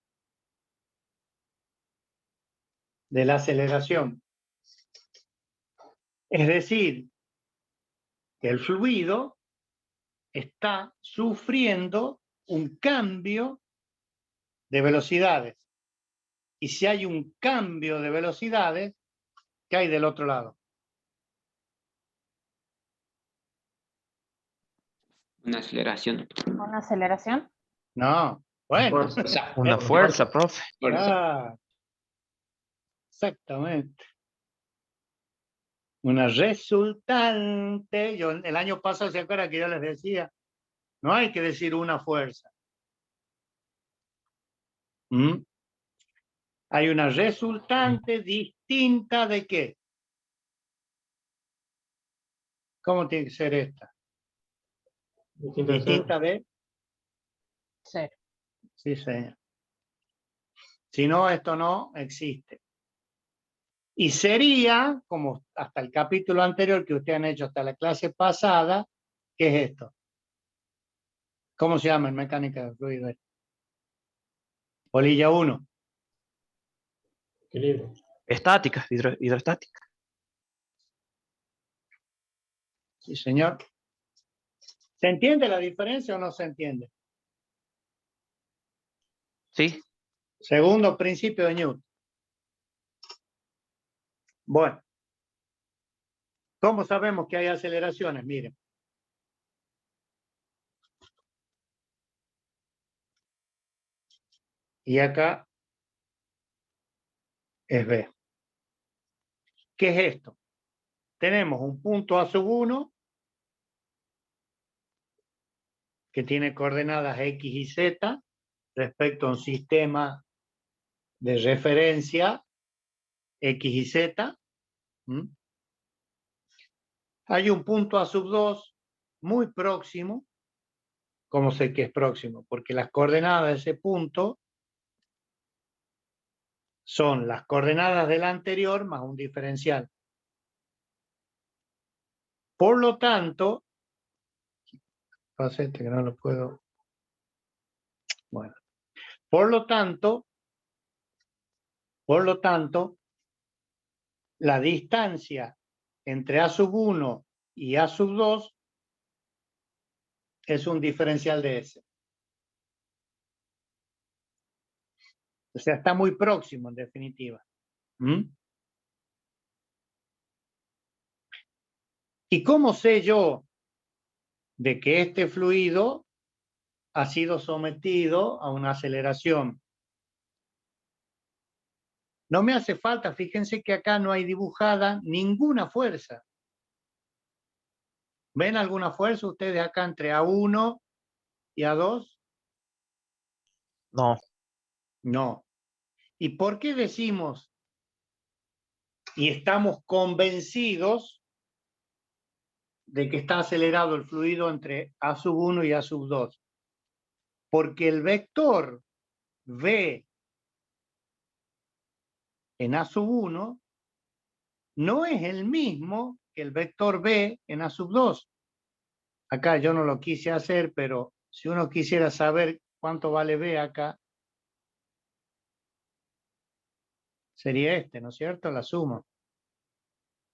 de la aceleración. Es decir, que el fluido está sufriendo un cambio de velocidades. Y si hay un cambio de velocidades, ¿qué hay del otro lado? Una aceleración. ¿Una aceleración? No, bueno. O sea, Una fuerza, profe. Ah, exactamente. Una resultante. Yo el año pasado, ¿se acuerdan que yo les decía? No hay que decir una fuerza. ¿Mm? Hay una resultante distinta de qué. ¿Cómo tiene que ser esta? Distinta de. Cero. Sí, señor. Si no, esto no existe. Y sería, como hasta el capítulo anterior que ustedes han hecho hasta la clase pasada, ¿qué es esto? ¿Cómo se llama en mecánica de fluido? Polilla 1. Equilibrio. Estática, hidroestática. Sí, señor. ¿Se entiende la diferencia o no se entiende? Sí. Segundo principio de Newton. Bueno. ¿Cómo sabemos que hay aceleraciones? Miren. Y acá es B. ¿Qué es esto? Tenemos un punto A1 que tiene coordenadas X y Z respecto a un sistema de referencia X y Z. Hay un punto A2 muy próximo. ¿Cómo sé que es próximo? Porque las coordenadas de ese punto son las coordenadas del anterior más un diferencial. Por lo tanto, que no lo puedo. Bueno, por lo tanto, la distancia entre A1 y A2 es un diferencial de S. O sea, está muy próximo en definitiva. ¿Y cómo sé yo de que este fluido ha sido sometido a una aceleración? No me hace falta, fíjense que acá no hay dibujada ninguna fuerza. ¿Ven alguna fuerza ustedes acá entre A1 y A2? No. No. ¿Y por qué decimos y estamos convencidos de que está acelerado el fluido entre A1 y A2? Porque el vector V en A1 no es el mismo que el vector V en A2. Acá yo no lo quise hacer, pero si uno quisiera saber cuánto vale V acá, sería este, ¿no es cierto? La suma.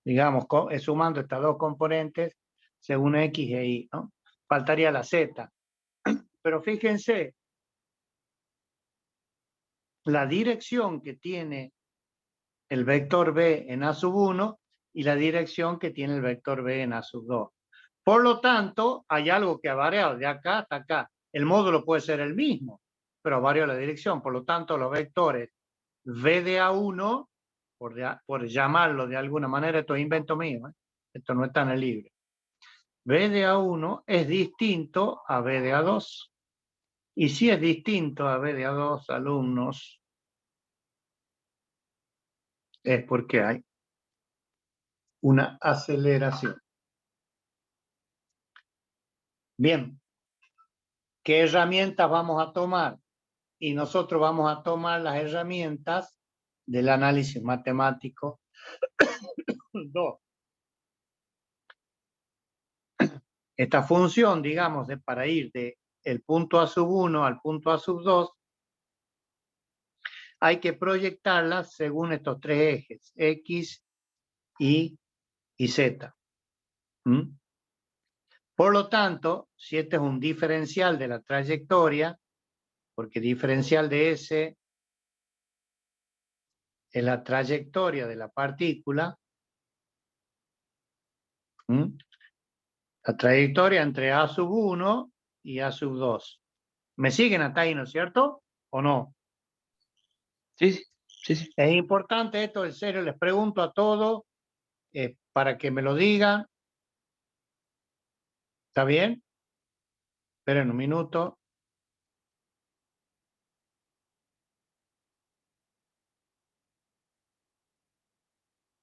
Digamos, sumando estas dos componentes según X e Y, ¿no? Faltaría la Z. Pero fíjense, la dirección que tiene el vector B en A1 y la dirección que tiene el vector B en A2. Por lo tanto, hay algo que ha variado de acá hasta acá. El módulo puede ser el mismo, pero varió la dirección. Por lo tanto, los vectores V de A1, por llamarlo de alguna manera, esto es invento mío, esto no está en el libro. V de A1 es distinto a V de A2. Y si es distinto a V de A2, alumnos, es porque hay una aceleración. Bien, ¿qué herramientas vamos a tomar? Y nosotros vamos a tomar las herramientas del análisis matemático 2. Esta función, digamos, para ir de el punto A sub 1 al punto A sub 2, hay que proyectarlas según estos tres ejes, X, Y y Z. ¿Mm? Por lo tanto, si este es un diferencial de la trayectoria, porque diferencial de S es la trayectoria de la partícula, la trayectoria entre A sub 1 y A sub 2. ¿Me siguen hasta ahí, no es cierto? ¿O no? Sí, sí, sí, sí. Es importante esto, en serio, les pregunto a todos para que me lo digan. ¿Está bien? Esperen un minuto.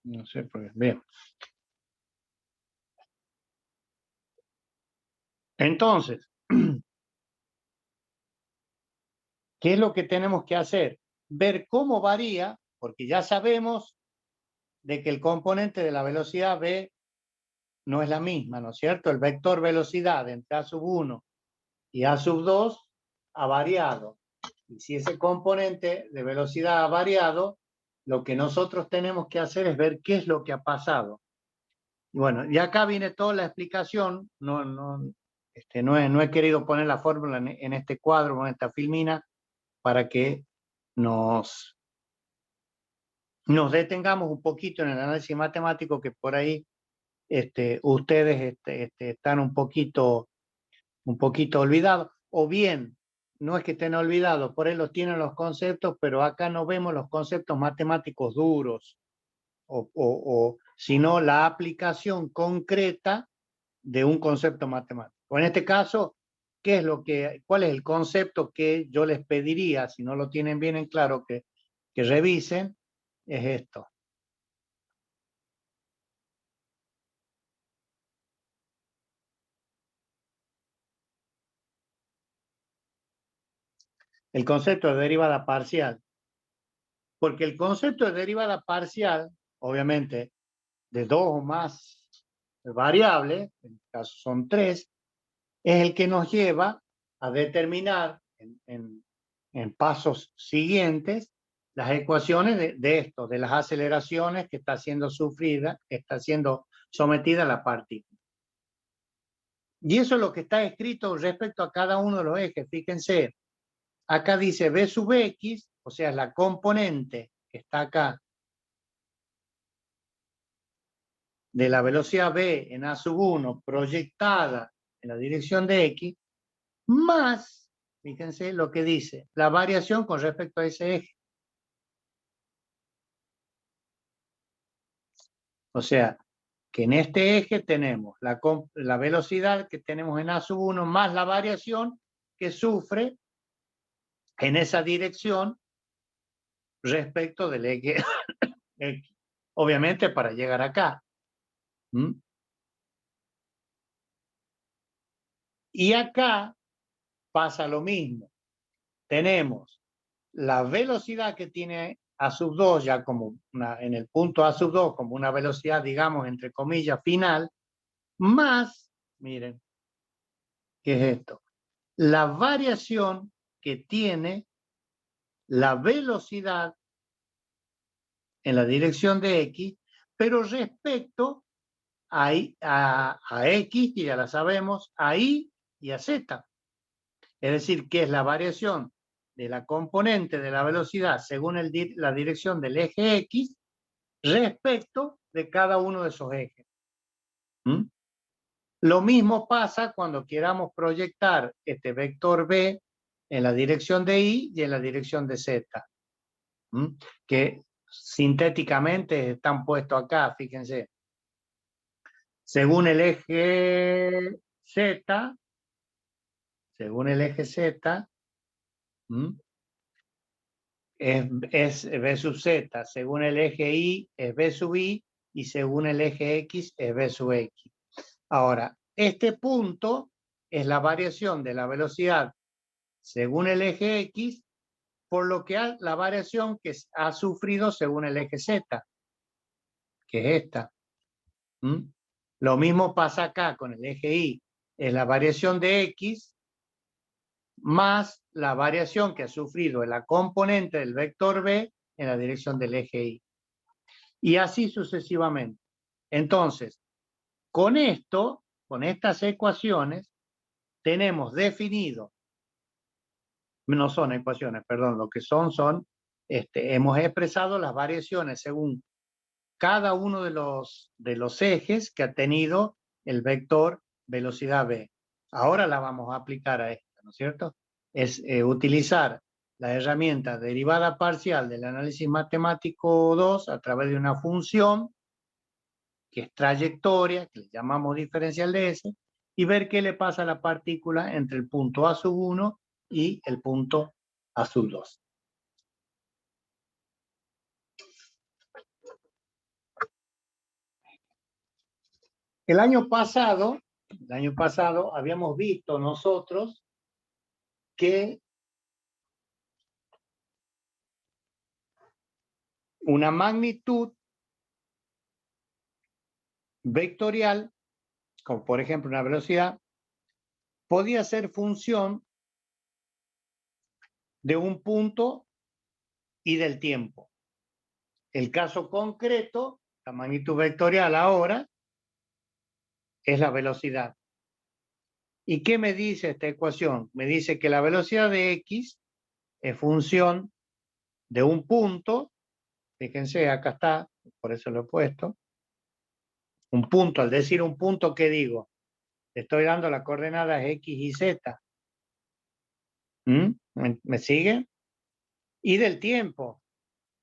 No sé por qué. Bien. Entonces, ¿qué es lo que tenemos que hacer? Ver cómo varía, porque ya sabemos de que el componente de la velocidad v no es la misma, ¿no es cierto? El vector velocidad entre A sub 1 y A sub 2 ha variado. Y si ese componente de velocidad ha variado, lo que nosotros tenemos que hacer es ver qué es lo que ha pasado. Y bueno, y acá viene toda la explicación. No he querido poner la fórmula en este cuadro, en esta filmina, para que nos detengamos un poquito en el análisis matemático, que por ahí ustedes están un poquito olvidados, o bien no es que estén olvidados, por ahí los tienen los conceptos, pero acá no vemos los conceptos matemáticos duros, sino la aplicación concreta de un concepto matemático. O en este caso, ¿cuál es el concepto que yo les pediría, si no lo tienen bien en claro, que revisen? Es esto. El concepto de derivada parcial. Porque el concepto de derivada parcial, obviamente, de dos o más variables, en este caso son tres, es el que nos lleva a determinar en pasos siguientes las ecuaciones de las aceleraciones que está siendo sometida la partícula. Y eso es lo que está escrito respecto a cada uno de los ejes. Fíjense, acá dice B sub X, o sea, la componente que está acá de la velocidad v en A sub 1 proyectada en la dirección de X, más, fíjense lo que dice, la variación con respecto a ese eje. O sea, que en este eje tenemos la velocidad que tenemos en A sub 1 más la variación que sufre en esa dirección respecto del eje X. Obviamente para llegar acá. Y acá pasa lo mismo. Tenemos la velocidad que tiene A sub 2, ya como en el punto A sub 2, como una velocidad, digamos, entre comillas, final, más, miren, ¿qué es esto? La variación que tiene la velocidad en la dirección de X, pero respecto a X, que ya la sabemos, a Y y a Z. Es decir, que es la variación de la componente de la velocidad según la dirección del eje X respecto de cada uno de esos ejes. Lo mismo pasa cuando queramos proyectar este vector B en la dirección de Y y en la dirección de Z, que sintéticamente están puestos acá, fíjense. Según el eje Z, es B sub Z, según el eje Y es B sub Y y según el eje X es B sub X. Ahora, este punto es la variación de la velocidad según el eje X, por lo que la variación que ha sufrido según el eje Z, que es esta. Lo mismo pasa acá con el eje Y, es la variación de X más la variación que ha sufrido la componente del vector B en la dirección del eje Y. Y así sucesivamente. Entonces, con esto, con estas ecuaciones, tenemos definido, no son ecuaciones, perdón, lo que son, hemos expresado las variaciones según cada uno de los ejes que ha tenido el vector velocidad B. Ahora la vamos a aplicar a esta, ¿no es cierto? Es utilizar la herramienta derivada parcial del análisis matemático 2 a través de una función que es trayectoria, que le llamamos diferencial de S, y ver qué le pasa a la partícula entre el punto A sub 1 y el punto A sub 2. El año pasado habíamos visto nosotros que una magnitud vectorial, como por ejemplo una velocidad, podía ser función de un punto y del tiempo. El caso concreto, la magnitud vectorial ahora, es la velocidad. ¿Y qué me dice esta ecuación? Me dice que la velocidad de X es función de un punto, fíjense, acá está, por eso lo he puesto, un punto, al decir un punto, ¿qué digo? Le estoy dando las coordenadas X y Z. ¿Me sigue? Y del tiempo,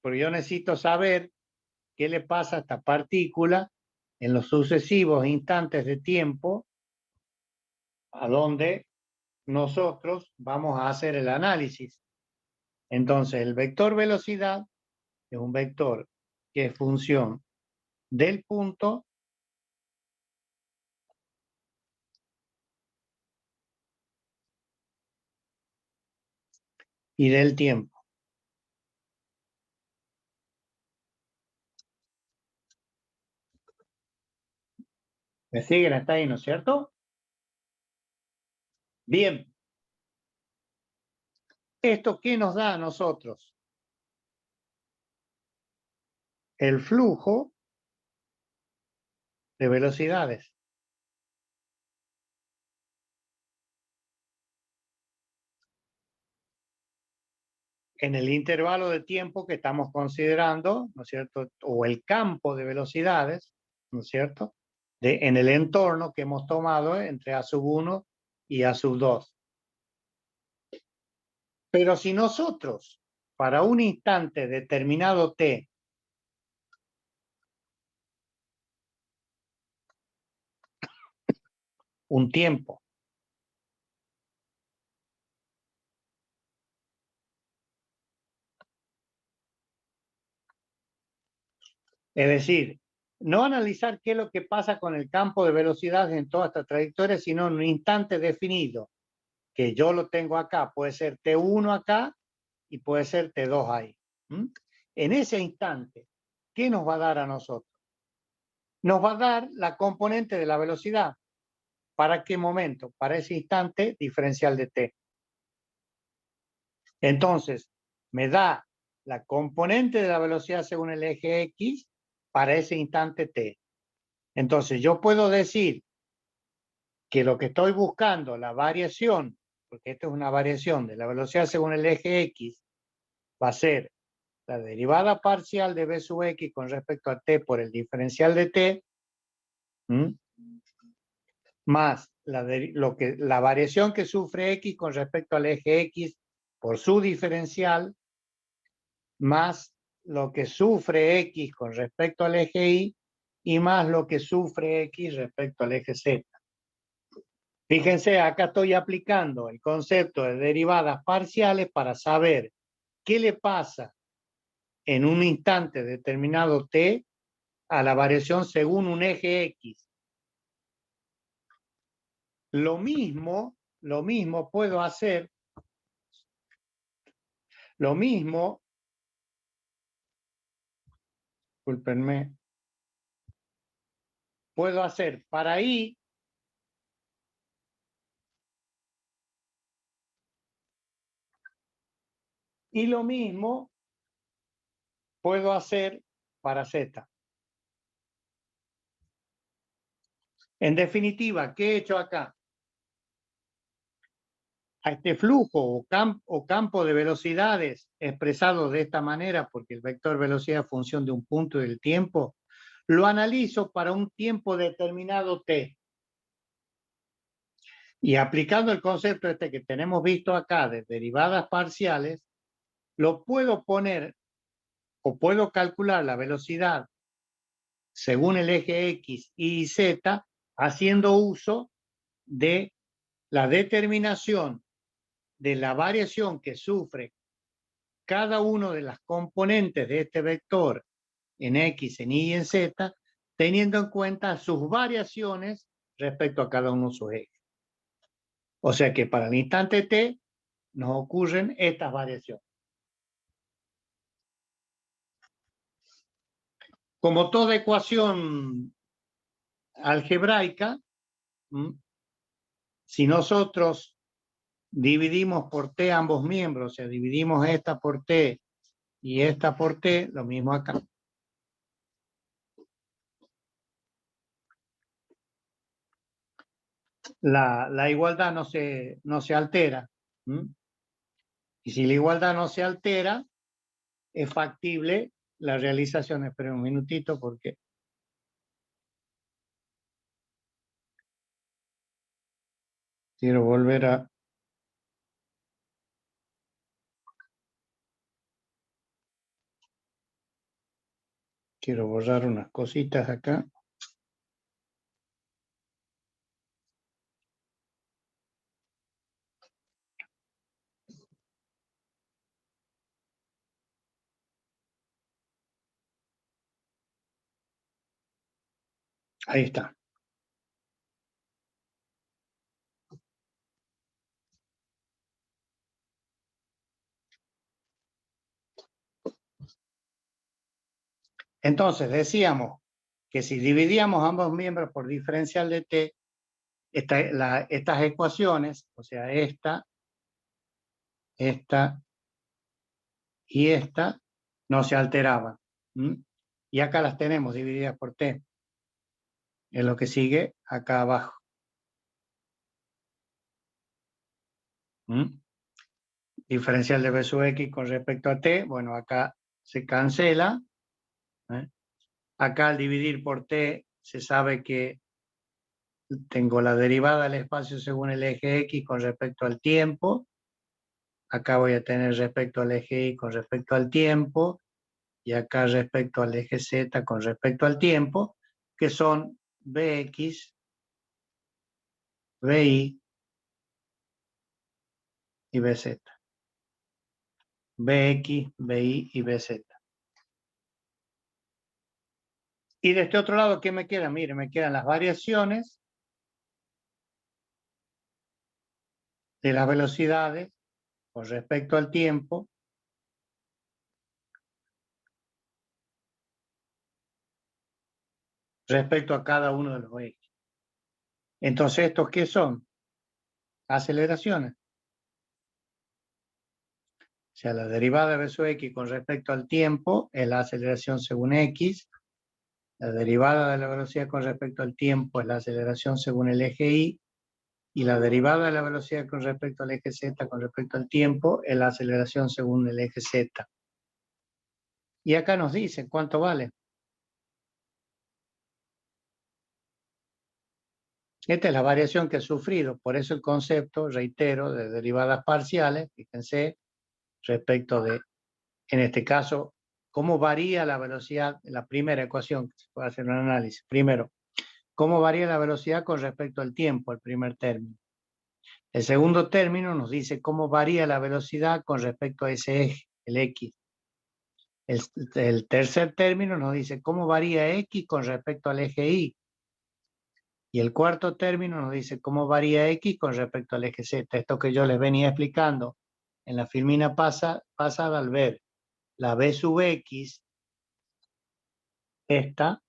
porque yo necesito saber qué le pasa a esta partícula en los sucesivos instantes de tiempo a donde nosotros vamos a hacer el análisis. Entonces, el vector velocidad es un vector que es función del punto y del tiempo. ¿Me siguen hasta ahí, no es cierto? Bien. ¿Esto qué nos da a nosotros? El flujo de velocidades. En el intervalo de tiempo que estamos considerando, ¿no es cierto? O el campo de velocidades, ¿no es cierto? En el entorno que hemos tomado entre A sub 1 y A sub 2. Pero si nosotros, para un instante determinado t, un tiempo, es decir, no analizar qué es lo que pasa con el campo de velocidad en toda esta trayectoria, sino en un instante definido, que yo lo tengo acá, puede ser T1 acá y puede ser T2 ahí. En ese instante, ¿qué nos va a dar a nosotros? Nos va a dar la componente de la velocidad. ¿Para qué momento? Para ese instante diferencial de T. Entonces, me da la componente de la velocidad según el eje X para ese instante T. Entonces, yo puedo decir que lo que estoy buscando, la variación, porque esto es una variación de la velocidad según el eje X, va a ser la derivada parcial de B sub X con respecto a T por el diferencial de T, más la variación que sufre X con respecto al eje X por su diferencial, más lo que sufre X con respecto al eje Y más lo que sufre X respecto al eje Z. Fíjense, acá estoy aplicando el concepto de derivadas parciales para saber qué le pasa en un instante determinado T a la variación según un eje X. Lo mismo puedo hacer, discúlpenme, puedo hacer para Y Y lo mismo puedo hacer para Z. En definitiva, ¿qué he hecho acá? A este flujo o campo de velocidades expresado de esta manera, porque el vector velocidad es función de un punto del tiempo, lo analizo para un tiempo determinado t. Y aplicando el concepto este que tenemos visto acá de derivadas parciales, lo puedo poner o puedo calcular la velocidad según el eje X, Y y Z, haciendo uso de la determinación de la variación que sufre cada uno de las componentes de este vector en X, en Y y en Z, teniendo en cuenta sus variaciones respecto a cada uno de sus ejes. O sea que para el instante t nos ocurren estas variaciones. Como toda ecuación algebraica, si nosotros dividimos por t ambos miembros, o sea, dividimos esta por t y esta por t, lo mismo acá. La igualdad no se altera. Y si la igualdad no se altera, es factible la realización. Esperen un minutito porque quiero volver a... Quiero borrar unas cositas acá. Ahí está. Entonces, decíamos que si dividíamos ambos miembros por diferencial de t, estas ecuaciones, o sea, esta y esta, no se alteraban. Y acá las tenemos divididas por t. Es lo que sigue acá abajo. Diferencial de b sub x con respecto a t, bueno, acá se cancela. Acá al dividir por t se sabe que tengo la derivada del espacio según el eje x con respecto al tiempo. Acá voy a tener respecto al eje y con respecto al tiempo. Y acá respecto al eje z con respecto al tiempo, que son bx, bi y bz. bx, bi y bz. Y de este otro lado, ¿qué me queda? Mire, me quedan las variaciones de las velocidades con respecto al tiempo respecto a cada uno de los ejes. Entonces, ¿estos qué son? Aceleraciones. O sea, la derivada de b sub x con respecto al tiempo es la aceleración según x. La derivada de la velocidad con respecto al tiempo es la aceleración según el eje y. Y la derivada de la velocidad con respecto al eje z con respecto al tiempo es la aceleración según el eje z. Y acá nos dice cuánto vale. Esta es la variación que he sufrido, por eso el concepto, reitero, de derivadas parciales, fíjense, respecto de, en este caso, cómo varía la velocidad, la primera ecuación, que se puede hacer un análisis. Primero, cómo varía la velocidad con respecto al tiempo, el primer término. El segundo término nos dice cómo varía la velocidad con respecto a ese eje, el X. El tercer término nos dice cómo varía X con respecto al eje Y. Y el cuarto término nos dice cómo varía X con respecto al eje Z. Esto que yo les venía explicando en la filmina pasada al ver la B sub X, esta,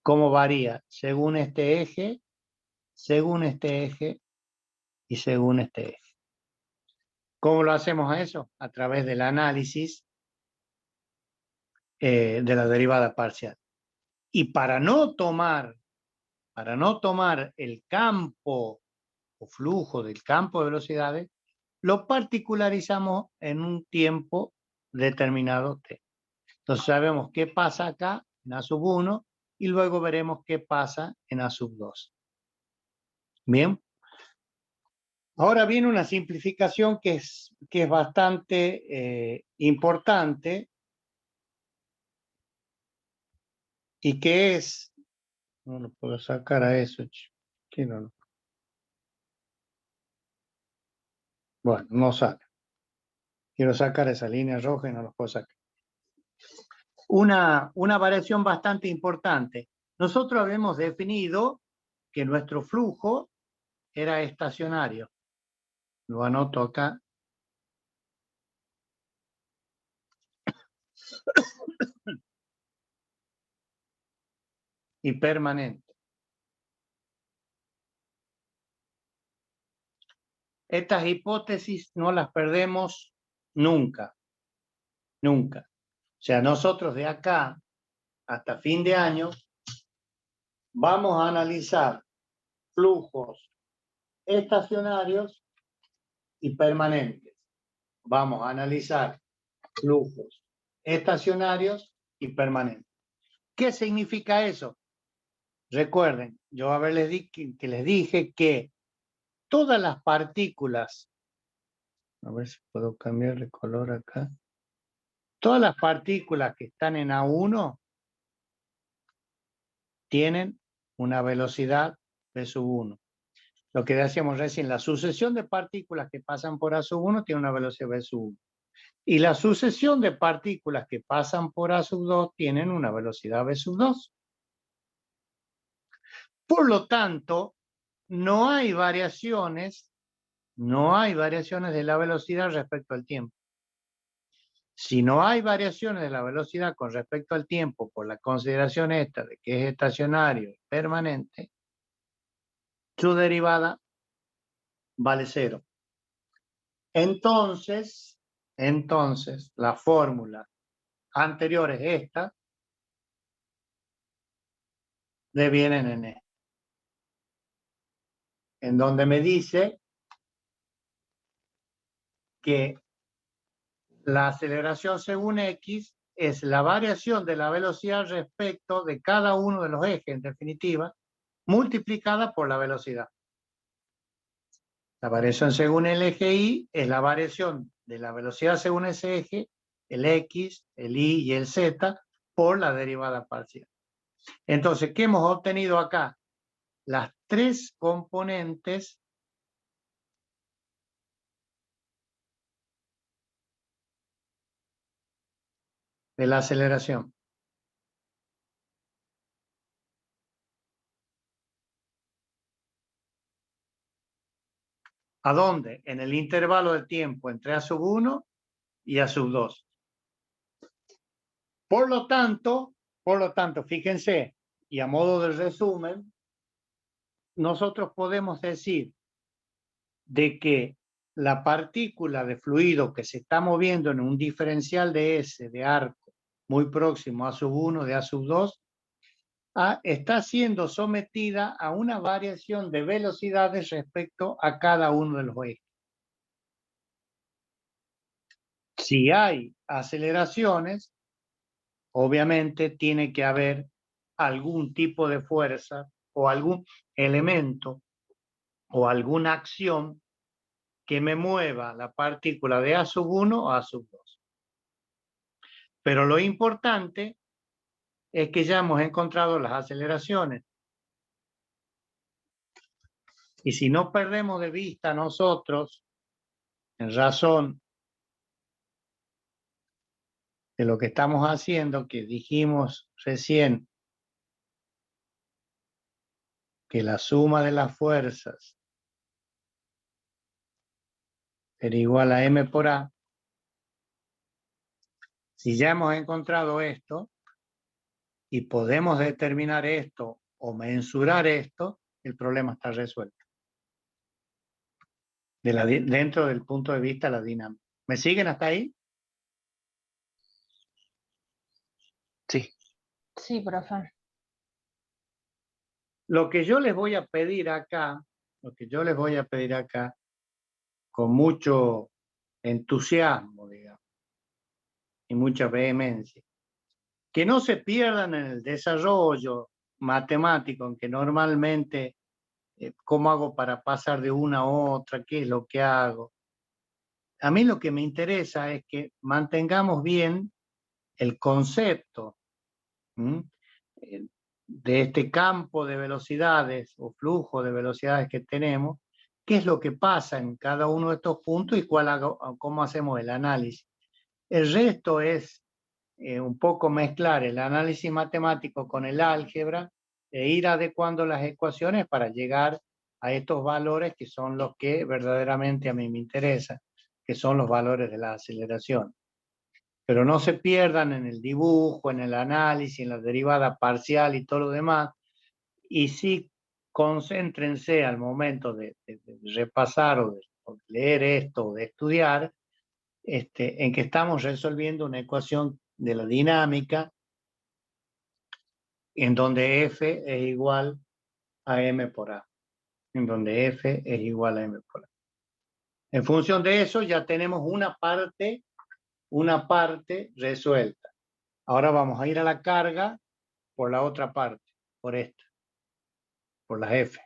cómo varía según este eje y según este eje. ¿Cómo lo hacemos a eso? A través del análisis de la derivada parcial. Y para no tomar el campo o flujo del campo de velocidades, lo particularizamos en un tiempo determinado t. Entonces sabemos qué pasa acá en A sub 1 y luego veremos qué pasa en A sub 2. Bien. Ahora viene una simplificación que es bastante importante y que es, no lo puedo sacar a eso, ¿qué no? Bueno, no sale. Quiero sacar esa línea roja y no lo puedo sacar. Una variación bastante importante. Nosotros habíamos definido que nuestro flujo era estacionario. Lo anoto acá. Y permanente. Estas hipótesis no las perdemos nunca. Nunca. O sea, nosotros de acá hasta fin de año vamos a analizar flujos estacionarios y permanentes. Vamos a analizar flujos estacionarios y permanentes. ¿Qué significa eso? Recuerden, yo les dije que todas las partículas, a ver si puedo cambiar de color acá, todas las partículas que están en A1 tienen una velocidad v sub 1. Lo que decíamos recién, la sucesión de partículas que pasan por A sub 1 tiene una velocidad v sub 1. Y la sucesión de partículas que pasan por A sub 2 tienen una velocidad v sub 2. Por lo tanto, no hay variaciones de la velocidad respecto al tiempo. Si no hay variaciones de la velocidad con respecto al tiempo por la consideración esta de que es estacionario y permanente, su derivada vale 0. Entonces, la fórmula anterior es esta, devienen en E. En donde me dice que la aceleración según X es la variación de la velocidad respecto de cada uno de los ejes, en definitiva, multiplicada por la velocidad. La variación según el eje Y es la variación de la velocidad según ese eje, el X, el Y y el Z, por la derivada parcial. Entonces, ¿qué hemos obtenido acá? Las tres componentes de la aceleración. ¿A dónde? En el intervalo de tiempo entre A sub 1 y A sub 2. Por lo tanto, fíjense, y a modo de resumen, nosotros podemos decir de que la partícula de fluido que se está moviendo en un diferencial de S de arco muy próximo a sub 1 de A sub 2 está siendo sometida a una variación de velocidades respecto a cada uno de los ejes. Si hay aceleraciones, obviamente tiene que haber algún tipo de fuerza o algún elemento o alguna acción que me mueva la partícula de A sub 1 a A sub 2. Pero lo importante es que ya hemos encontrado las aceleraciones. Y si no perdemos de vista nosotros, en razón de lo que estamos haciendo, que dijimos recién que la suma de las fuerzas era igual a M por A, si ya hemos encontrado esto y podemos determinar esto o mensurar esto, el problema está resuelto. dentro del punto de vista de la dinámica. ¿Me siguen hasta ahí? Sí. Sí, profe. Lo que yo les voy a pedir acá, con mucho entusiasmo, digamos, y mucha vehemencia, que no se pierdan en el desarrollo matemático, en que normalmente, ¿cómo hago para pasar de una a otra? ¿Qué es lo que hago? A mí lo que me interesa es que mantengamos bien el concepto de este campo de velocidades o flujo de velocidades que tenemos, qué es lo que pasa en cada uno de estos puntos y cómo hacemos el análisis. El resto es un poco mezclar el análisis matemático con el álgebra e ir adecuando las ecuaciones para llegar a estos valores que son los que verdaderamente a mí me interesan, que son los valores de la aceleración. Pero no se pierdan en el dibujo, en el análisis, en la derivada parcial y todo lo demás, y sí concéntrense al momento de repasar o de leer esto o de estudiar, en que estamos resolviendo una ecuación de la dinámica en donde F es igual a M por A, en donde F es igual a M por A. En función de eso ya tenemos una parte resuelta. Ahora vamos a ir a la carga por la otra parte, por esta, por la F.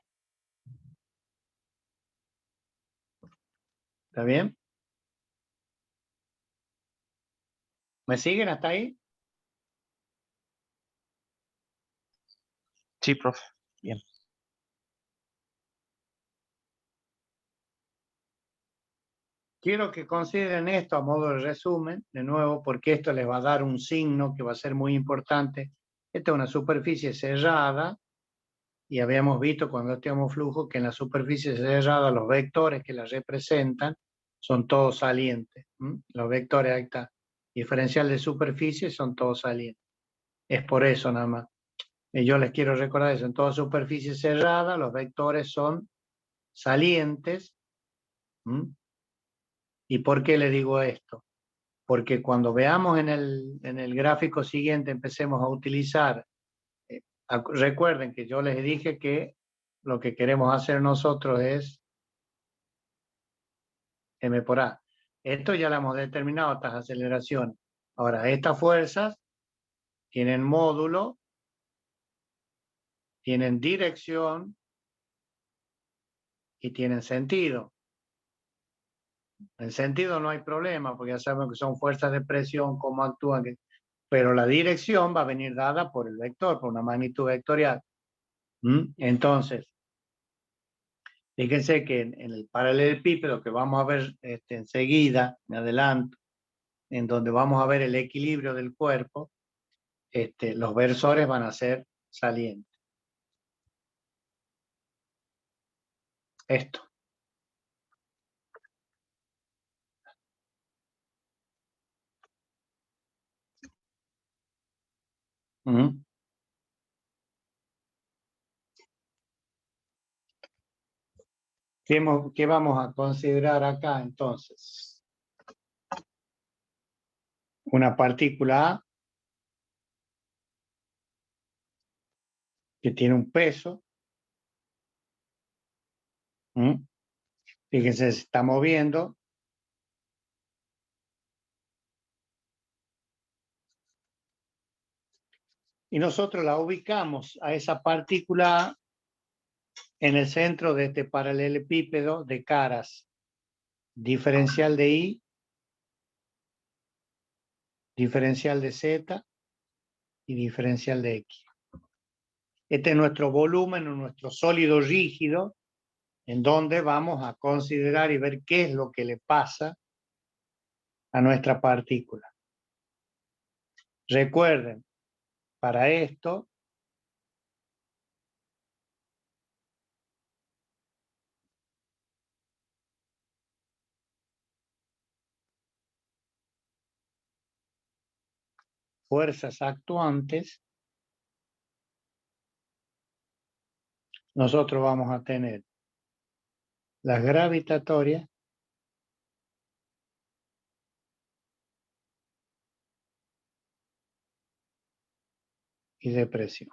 ¿Está bien? ¿Me siguen hasta ahí? Sí, profe. Bien. Quiero que consideren esto a modo de resumen, de nuevo, porque esto les va a dar un signo que va a ser muy importante. Esta es una superficie cerrada y habíamos visto cuando estudiamos flujo que en la superficie cerrada los vectores que la representan son todos salientes. Los vectores, ahí está, diferencial de superficie son todos salientes. Es por eso nada más. Y yo les quiero recordar eso, en toda superficie cerrada los vectores son salientes. ¿Y por qué le digo esto? Porque cuando veamos en el gráfico siguiente empecemos a utilizar, recuerden que yo les dije que lo que queremos hacer nosotros es M por A. Esto ya lo hemos determinado, estas aceleraciones. Ahora, estas fuerzas tienen módulo, tienen dirección y tienen sentido. En sentido no hay problema, porque ya sabemos que son fuerzas de presión, cómo actúan, pero la dirección va a venir dada por el vector, por una magnitud vectorial. Entonces, fíjense que en el paralelepípedo que vamos a ver enseguida, me adelanto, en donde vamos a ver el equilibrio del cuerpo, los versores van a ser salientes. Esto. ¿Qué vamos a considerar acá entonces? Una partícula A que tiene un peso. Fíjense, se está moviendo. Y nosotros la ubicamos a esa partícula A en el centro de este paralelepípedo de caras. Diferencial de I, diferencial de Z y diferencial de X. Este es nuestro volumen, nuestro sólido rígido, en donde vamos a considerar y ver qué es lo que le pasa a nuestra partícula. Recuerden, para esto, fuerzas actuantes, nosotros vamos a tener las gravitatorias y de presión.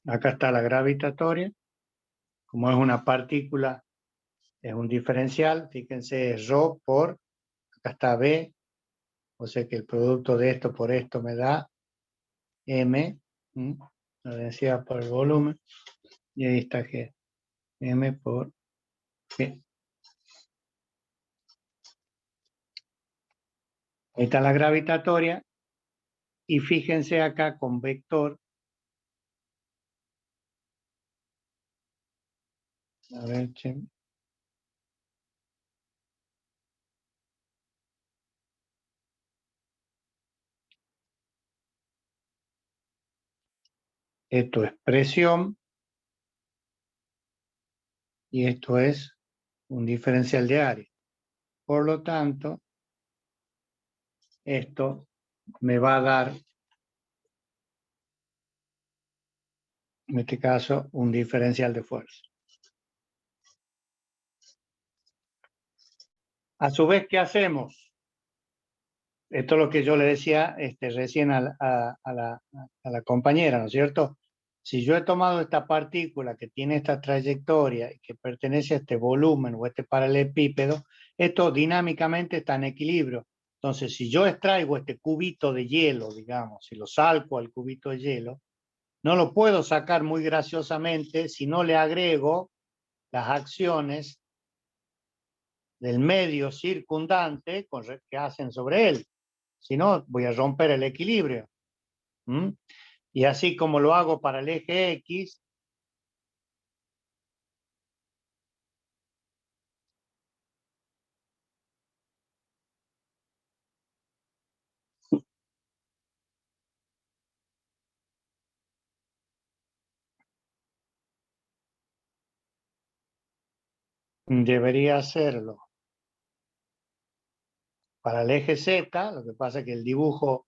Acá está la gravitatoria. Como es una partícula, es un diferencial. Fíjense, es ρ por, acá está B, o sea que el producto de esto por esto me da M, la densidad por el volumen, y ahí está G, M por G. Ahí está la gravitatoria, y fíjense acá con vector. A ver, che. Esto es presión, y esto es un diferencial de área. Por lo tanto, esto me va a dar, en este caso, un diferencial de fuerza. A su vez, ¿qué hacemos? Esto es lo que yo le decía recién a la compañera, ¿no es cierto? Si yo he tomado esta partícula que tiene esta trayectoria y que pertenece a este volumen o este paralelepípedo, esto dinámicamente está en equilibrio. Entonces, si yo extraigo este cubito de hielo, digamos, si lo salco al cubito de hielo, no lo puedo sacar muy graciosamente si no le agrego las acciones del medio circundante que hacen sobre él. Si no, voy a romper el equilibrio. Y así como lo hago para el eje X, debería hacerlo para el eje Z. Lo que pasa es que el dibujo,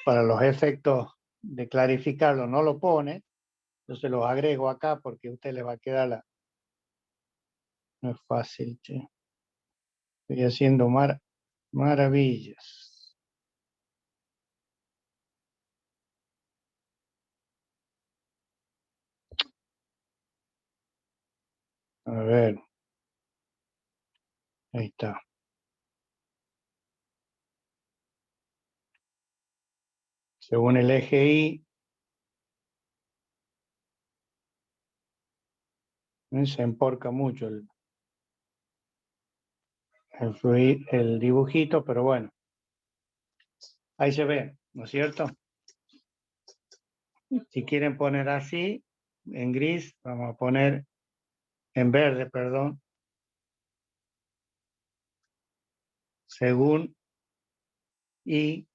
para los efectos de clarificarlo, no lo pone. Yo se los agrego acá porque a usted le va a quedar la... No es fácil, che. Estoy haciendo maravillas. A ver. Ahí está. Según el eje Y, se emporca mucho el dibujito, pero bueno. Ahí se ve, ¿no es cierto? Si quieren poner así, en gris, vamos a poner en verde, perdón. Según Y,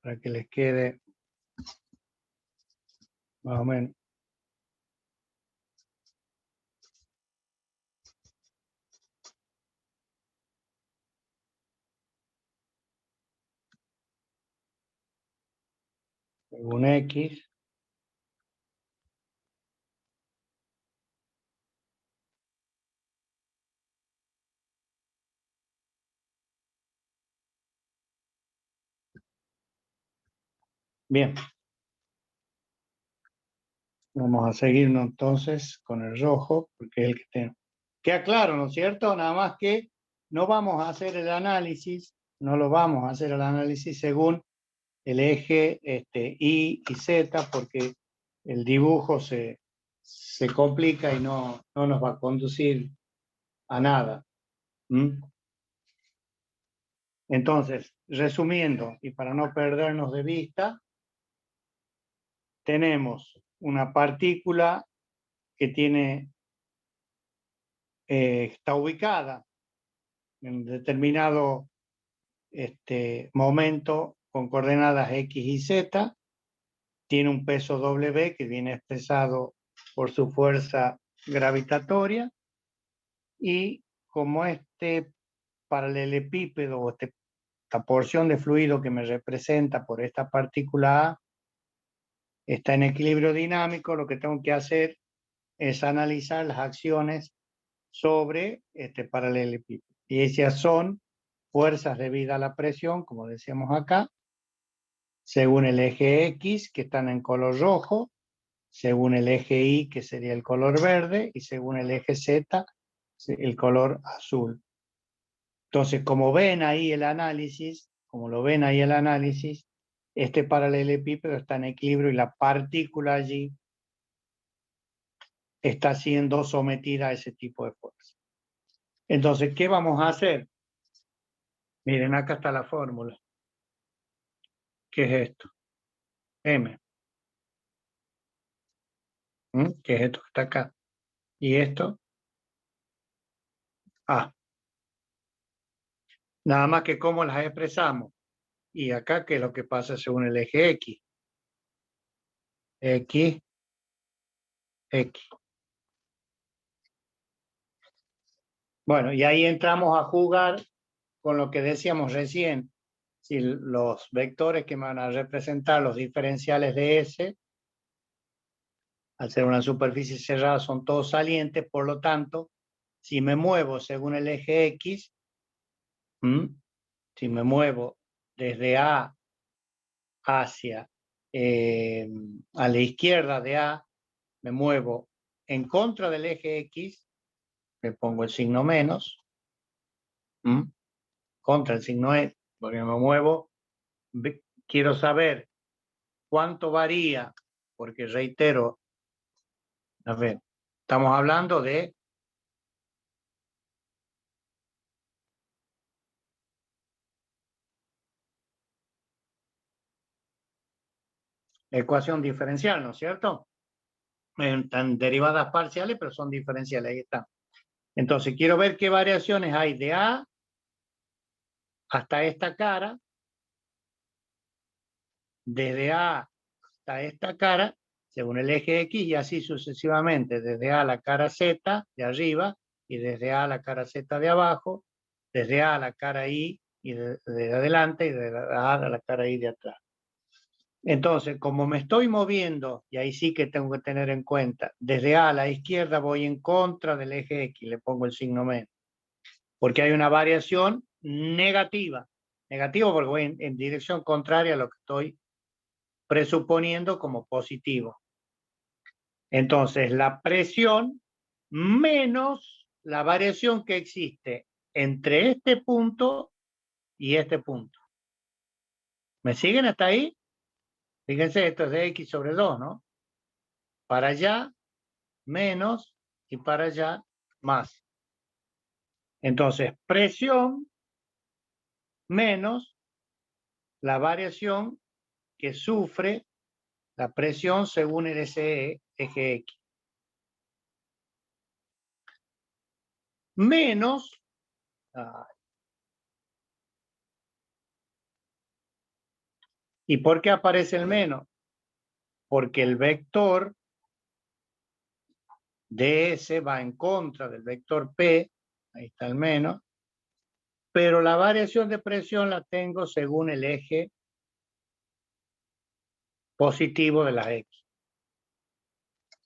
para que les quede más o menos. Según X. Bien. Vamos a seguirnos entonces con el rojo, porque es el que tengo. Queda claro, ¿no es cierto? Nada más que no vamos a hacer el análisis, no lo vamos a hacer el análisis según el eje Y y Z, porque el dibujo se complica y no nos va a conducir a nada. Entonces, resumiendo, y para no perdernos de vista, tenemos una partícula que tiene, está ubicada en determinado momento con coordenadas X y Z, tiene un peso W que viene expresado por su fuerza gravitatoria, y como este paralelepípedo o esta porción de fluido que me representa por esta partícula A está en equilibrio dinámico, lo que tengo que hacer es analizar las acciones sobre este paralelepípedo. Y esas son fuerzas debidas a la presión, como decíamos acá, según el eje X, que están en color rojo, según el eje Y, que sería el color verde, y según el eje Z, el color azul. Entonces, como ven ahí el análisis, este paralelepípedo está en equilibrio y la partícula allí está siendo sometida a ese tipo de fuerza. Entonces, ¿qué vamos a hacer? Miren, acá está la fórmula. ¿Qué es esto? M. ¿Qué es esto que está acá? Y esto, A. Nada más que cómo las expresamos. Y acá, ¿qué es lo que pasa según el eje X? X, X. Bueno, y ahí entramos a jugar con lo que decíamos recién. Si los vectores que van a representar los diferenciales de S, al ser una superficie cerrada, son todos salientes, por lo tanto, si me muevo según el eje X, si me muevo desde A hacia a la izquierda de A, me muevo en contra del eje X, le pongo el signo menos, contra el signo E, porque me muevo, quiero saber cuánto varía, porque reitero, a ver, estamos hablando de ecuación diferencial, ¿no es cierto? Están derivadas parciales, pero son diferenciales, ahí están. Entonces, quiero ver qué variaciones hay de A hasta esta cara, desde A hasta esta cara, según el eje X, y así sucesivamente, desde A a la cara Z de arriba, y desde A a la cara Z de abajo, desde A a la cara Y, y de adelante, y de A a la cara Y de atrás. Entonces, como me estoy moviendo, y ahí sí que tengo que tener en cuenta, desde A a la izquierda voy en contra del eje X, le pongo el signo menos, porque hay una variación negativa. Negativo porque voy en dirección contraria a lo que estoy presuponiendo como positivo. Entonces, la presión menos la variación que existe entre este punto y este punto. ¿Me siguen hasta ahí? Fíjense, esto es de X sobre 2, ¿no? Para allá, menos, y para allá, más. Entonces, presión menos la variación que sufre la presión según el eje X. Menos, ¿y por qué aparece el menos? Porque el vector ds va en contra del vector P, ahí está el menos, pero la variación de presión la tengo según el eje positivo de la X.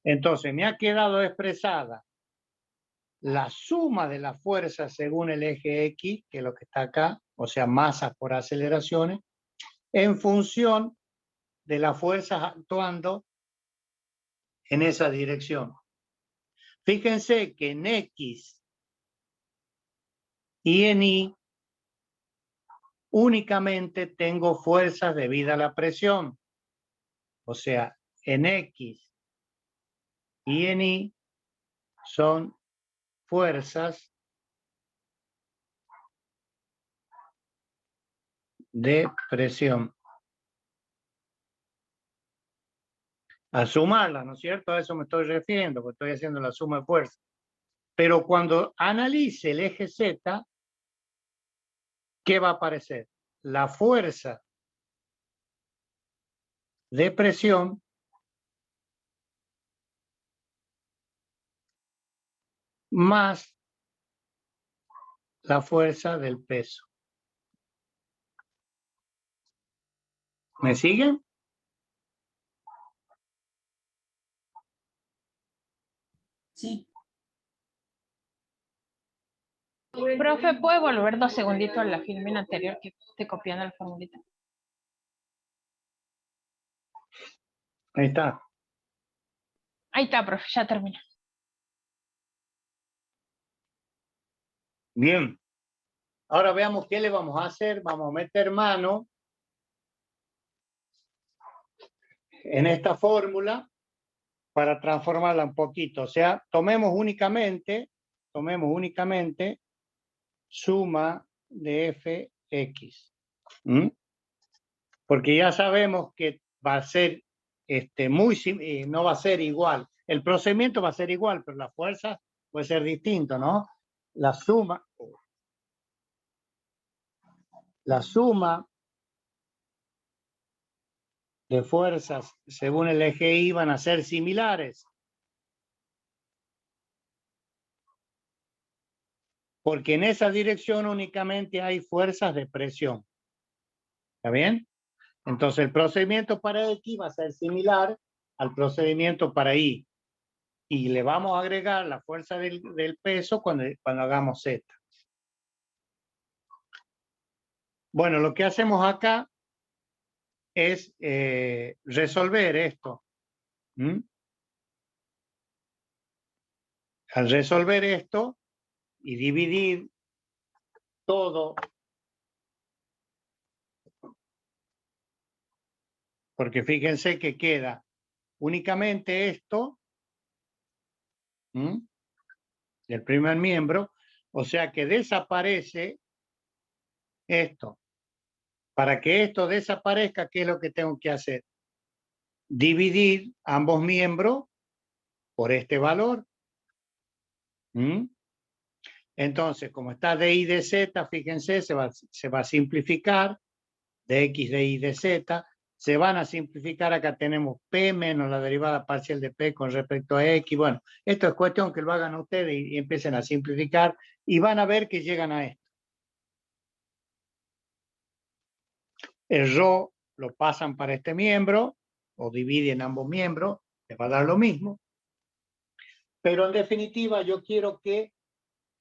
Entonces me ha quedado expresada la suma de las fuerzas según el eje X, que es lo que está acá, o sea, masas por aceleraciones, en función de las fuerzas actuando en esa dirección. Fíjense que en X y en Y únicamente tengo fuerzas debido a la presión. O sea, en X y en Y son fuerzas de presión. A sumarlas, ¿no es cierto? A eso me estoy refiriendo, porque estoy haciendo la suma de fuerzas. Pero cuando analice el eje Z, ¿qué va a aparecer? La fuerza de presión más la fuerza del peso. ¿Me siguen? Sí. Profe, ¿puede volver 2 segunditos a la filmina anterior que estoy copiando el formulita? Ahí está. Ahí está, profe, ya terminé. Bien. Ahora veamos qué le vamos a hacer. Vamos a meter mano en esta fórmula para transformarla un poquito. O sea, tomemos únicamente suma de fx. ¿Mm? Porque ya sabemos que va a ser no va a ser igual. El procedimiento va a ser igual, pero la fuerza puede ser distinto, ¿no? La suma de fuerzas según el eje Y van a ser similares. Porque en esa dirección únicamente hay fuerzas de presión. ¿Está bien? Entonces el procedimiento para X va a ser similar al procedimiento para Y. Y le vamos a agregar la fuerza del peso cuando hagamos Z. Bueno, lo que hacemos acá es resolver esto. ¿Mm? Al resolver esto y dividir todo, porque fíjense que queda únicamente esto, del primer miembro, o sea que desaparece esto. Para que esto desaparezca, ¿qué es lo que tengo que hacer? Dividir ambos miembros por este valor. Entonces, como está de y de z, fíjense, se va a simplificar, de x, de y, de z, se van a simplificar, acá tenemos p menos la derivada parcial de p con respecto a x. Bueno, esto es cuestión que lo hagan ustedes y empiecen a simplificar y van a ver que llegan a esto. El rho lo pasan para este miembro o dividen ambos miembros, les va a dar lo mismo. Pero en definitiva yo quiero que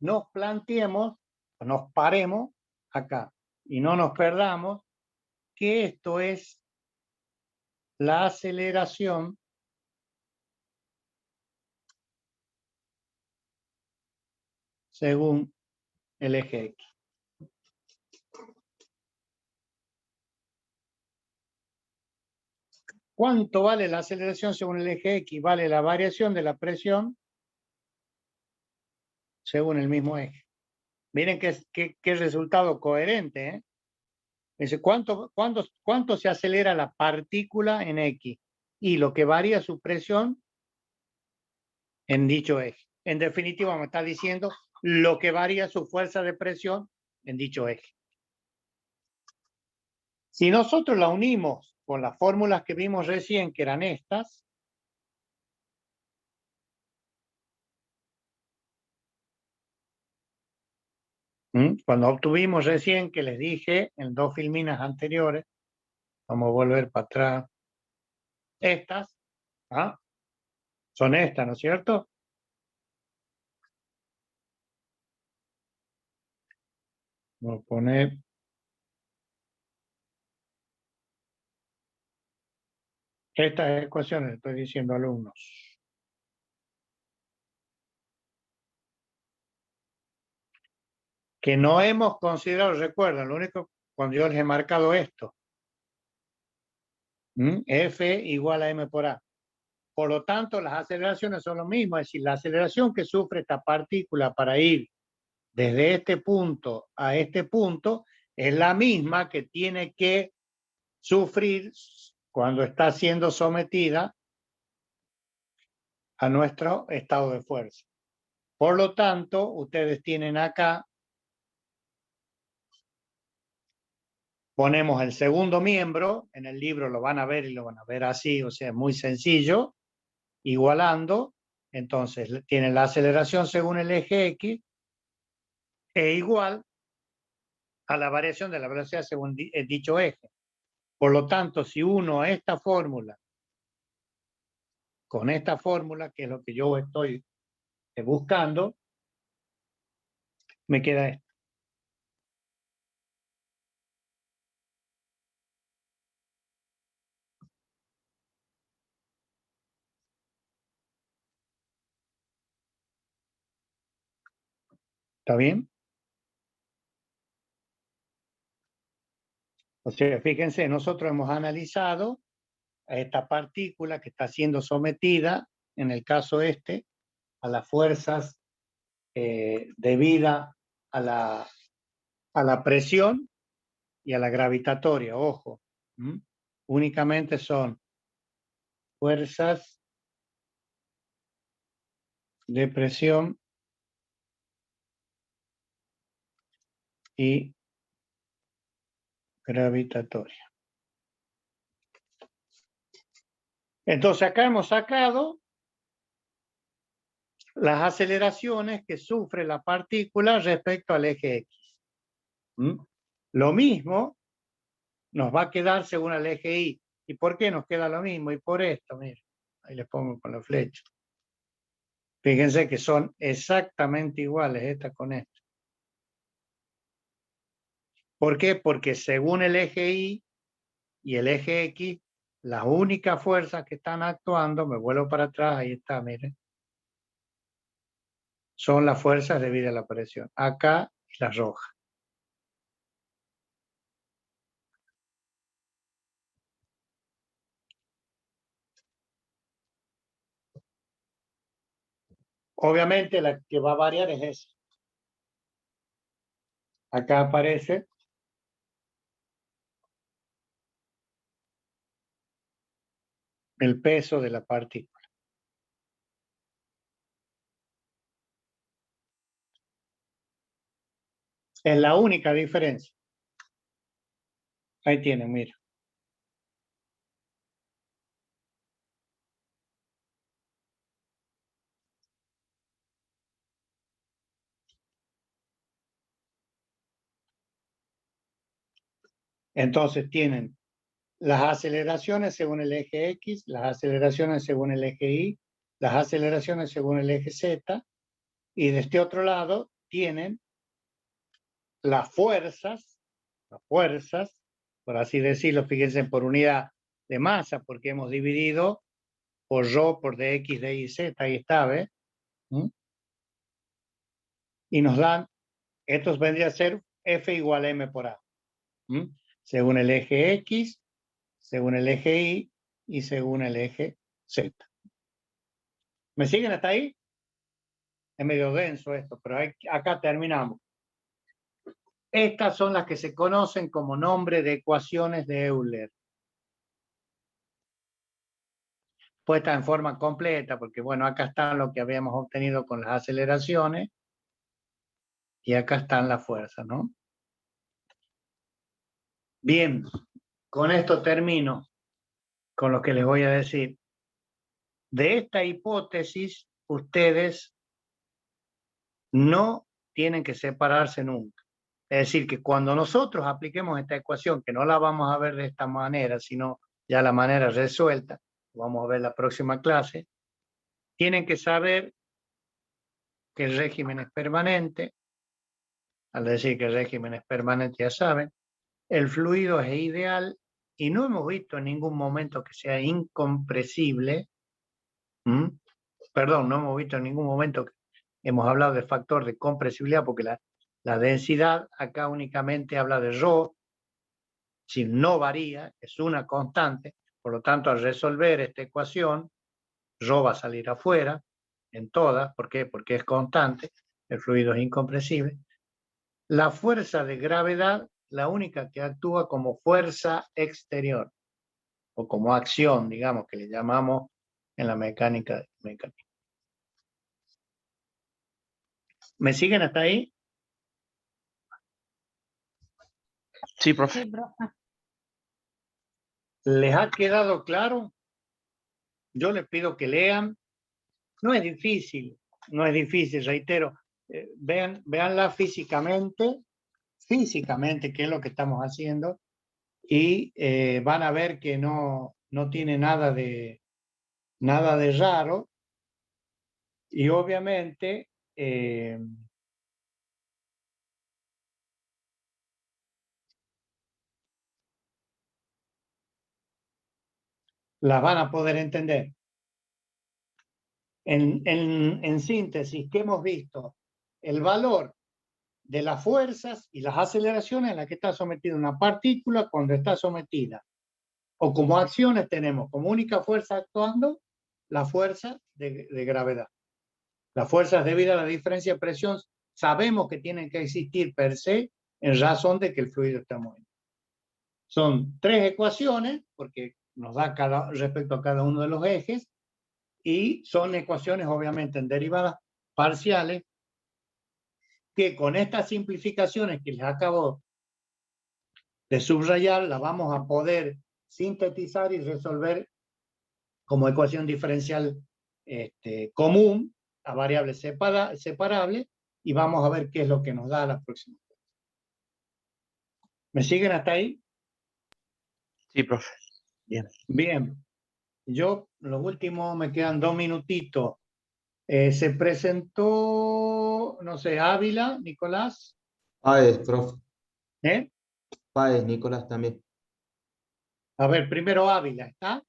nos planteemos, nos paremos acá y no nos perdamos que esto es la aceleración según el eje X. ¿Cuánto vale la aceleración según el eje X? Vale la variación de la presión según el mismo eje. Miren qué resultado coherente, ¿eh? Dice, ¿cuánto se acelera la partícula en X? Y lo que varía su presión en dicho eje. En definitiva, me está diciendo lo que varía su fuerza de presión en dicho eje. Si nosotros la unimos con las fórmulas que vimos recién, que eran estas, cuando obtuvimos recién, que les dije en 2 filminas anteriores, vamos a volver para atrás, estas, son estas, ¿no es cierto? Voy a poner estas ecuaciones, estoy diciendo alumnos. Que no hemos considerado, recuerden, lo único cuando yo les he marcado esto, F igual a M por A. Por lo tanto, las aceleraciones son lo mismo, es decir, la aceleración que sufre esta partícula para ir desde este punto a este punto es la misma que tiene que sufrir cuando está siendo sometida a nuestro estado de fuerza. Por lo tanto, ustedes tienen acá, ponemos el segundo miembro, en el libro lo van a ver y lo van a ver así, o sea, es muy sencillo, igualando, entonces tienen la aceleración según el eje X, es igual a la variación de la velocidad según dicho eje. Por lo tanto, si uno esta fórmula con esta fórmula, que es lo que yo estoy buscando, Me queda esto. ¿Está bien? O sea, fíjense, nosotros hemos analizado a esta partícula que está siendo sometida, en el caso este, a las fuerzas debidas a la presión y a la gravitatoria, ojo. Únicamente son fuerzas de presión y gravitatoria. Entonces acá hemos sacado las aceleraciones que sufre la partícula respecto al eje X. Lo mismo nos va a quedar según el eje Y. ¿Y por qué nos queda lo mismo? Y por esto, miren, ahí les pongo con la flecha. Fíjense que son exactamente iguales esta con esta. ¿Por qué? Porque según el eje Y y el eje X, las únicas fuerzas que están actuando, me vuelvo para atrás, ahí está, miren, son las fuerzas debidas a la presión. Acá y la roja. Obviamente la que va a variar es esa. Acá aparece el peso de la partícula. Es la única diferencia. Ahí tienen, mira. Entonces tienen las aceleraciones según el eje X, las aceleraciones según el eje Y, las aceleraciones según el eje Z, y de este otro lado tienen las fuerzas, por así decirlo, fíjense, por unidad de masa, porque hemos dividido por ρ, por dx, dy, z, ahí está, ¿ves? Y nos dan, estos vendría a ser F igual a M por A, según el eje X, según el eje Y y según el eje Z. ¿Me siguen hasta ahí? Es medio denso esto, pero acá terminamos. Estas son las que se conocen como nombre de ecuaciones de Euler. Puesta en forma completa, porque bueno, acá está lo que habíamos obtenido con las aceleraciones y acá están las fuerzas, ¿no? Bien, con esto termino con lo que les voy a decir. De esta hipótesis, ustedes no tienen que separarse nunca. Es decir, que cuando nosotros apliquemos esta ecuación, que no la vamos a ver de esta manera, sino ya la manera resuelta, vamos a ver la próxima clase, tienen que saber que el régimen es permanente. Al decir que el régimen es permanente, ya saben, el fluido es ideal y no hemos visto en ningún momento que sea incompresible. Perdón, no hemos visto en ningún momento que hemos hablado de factor de compresibilidad, porque la densidad acá únicamente habla de ρ, si no varía, es una constante, por lo tanto al resolver esta ecuación, ρ va a salir afuera en todas. ¿Por qué? Porque es constante, el fluido es incompresible. La fuerza de gravedad, la única que actúa como fuerza exterior, o como acción, digamos, que le llamamos en la mecánica. ¿Me siguen hasta ahí? Sí, profe. Sí, profe. ¿Les ha quedado claro? Yo les pido que lean. No es difícil, reitero. Véanla físicamente, qué es lo que estamos haciendo, y van a ver que no tiene nada de raro, y obviamente las van a poder entender. En síntesis, ¿qué hemos visto? El valor de las fuerzas y las aceleraciones a las que está sometida una partícula cuando está sometida. O como acciones tenemos como única fuerza actuando la fuerza de gravedad. Las fuerzas debido a la diferencia de presión sabemos que tienen que existir per se en razón de que el fluido está moviendo. Son 3 ecuaciones, porque nos da respecto a cada uno de los ejes, y son ecuaciones obviamente en derivadas parciales, que con estas simplificaciones que les acabo de subrayar, las vamos a poder sintetizar y resolver como ecuación diferencial común a variables separables, y vamos a ver qué es lo que nos da la próxima. ¿Me siguen hasta ahí? Sí, profe. Bien. Bien. Yo, lo último, me quedan 2 minutitos. Se presentó, no sé, Ávila, Nicolás. Páez, profe. ¿Eh? Páez, Nicolás también. A ver, primero Ávila, ¿está?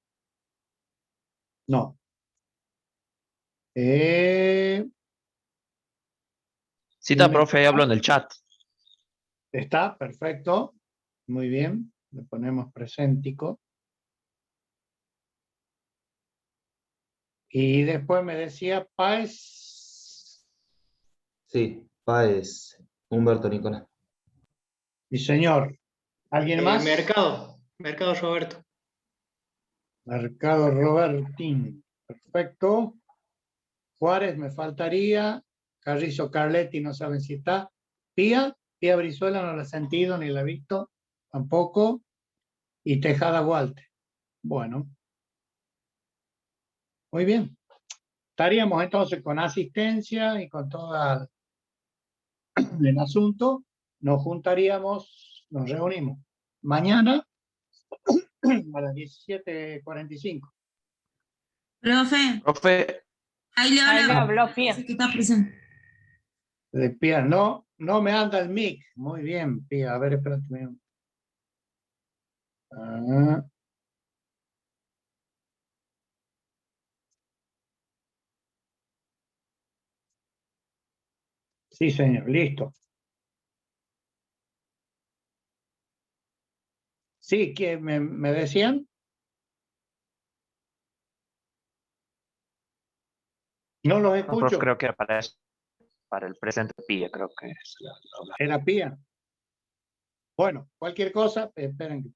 No. Sí, está, dime. profe, ahí hablo en el chat. Está, perfecto. Muy bien. Le ponemos presentico. Y después me decía Páez. Sí, Páez, Humberto Nicolás. Sí, señor. ¿Alguien más? Mercado Roberto. Mercado Robertín. Perfecto. Juárez me faltaría. Carrizo Carletti no saben si está. Pía Brizuela no la he sentido ni la he visto. Tampoco. Y Tejada Walter. Bueno. Muy bien. Estaríamos entonces con asistencia y con todo el asunto. Nos juntaríamos, nos reunimos mañana a las 17:45. Profe, Profe, ahí le Ahí le habla. habló Pía. Dice que está presente. De Pía, no me anda el mic. Muy bien, Pía. A ver, espérate. Ah. Sí, señor, listo. Sí, que me decían. No los no, profe, escucho. creo que para el presente pilla, creo que es Era Pía. Bueno, cualquier cosa, esperen que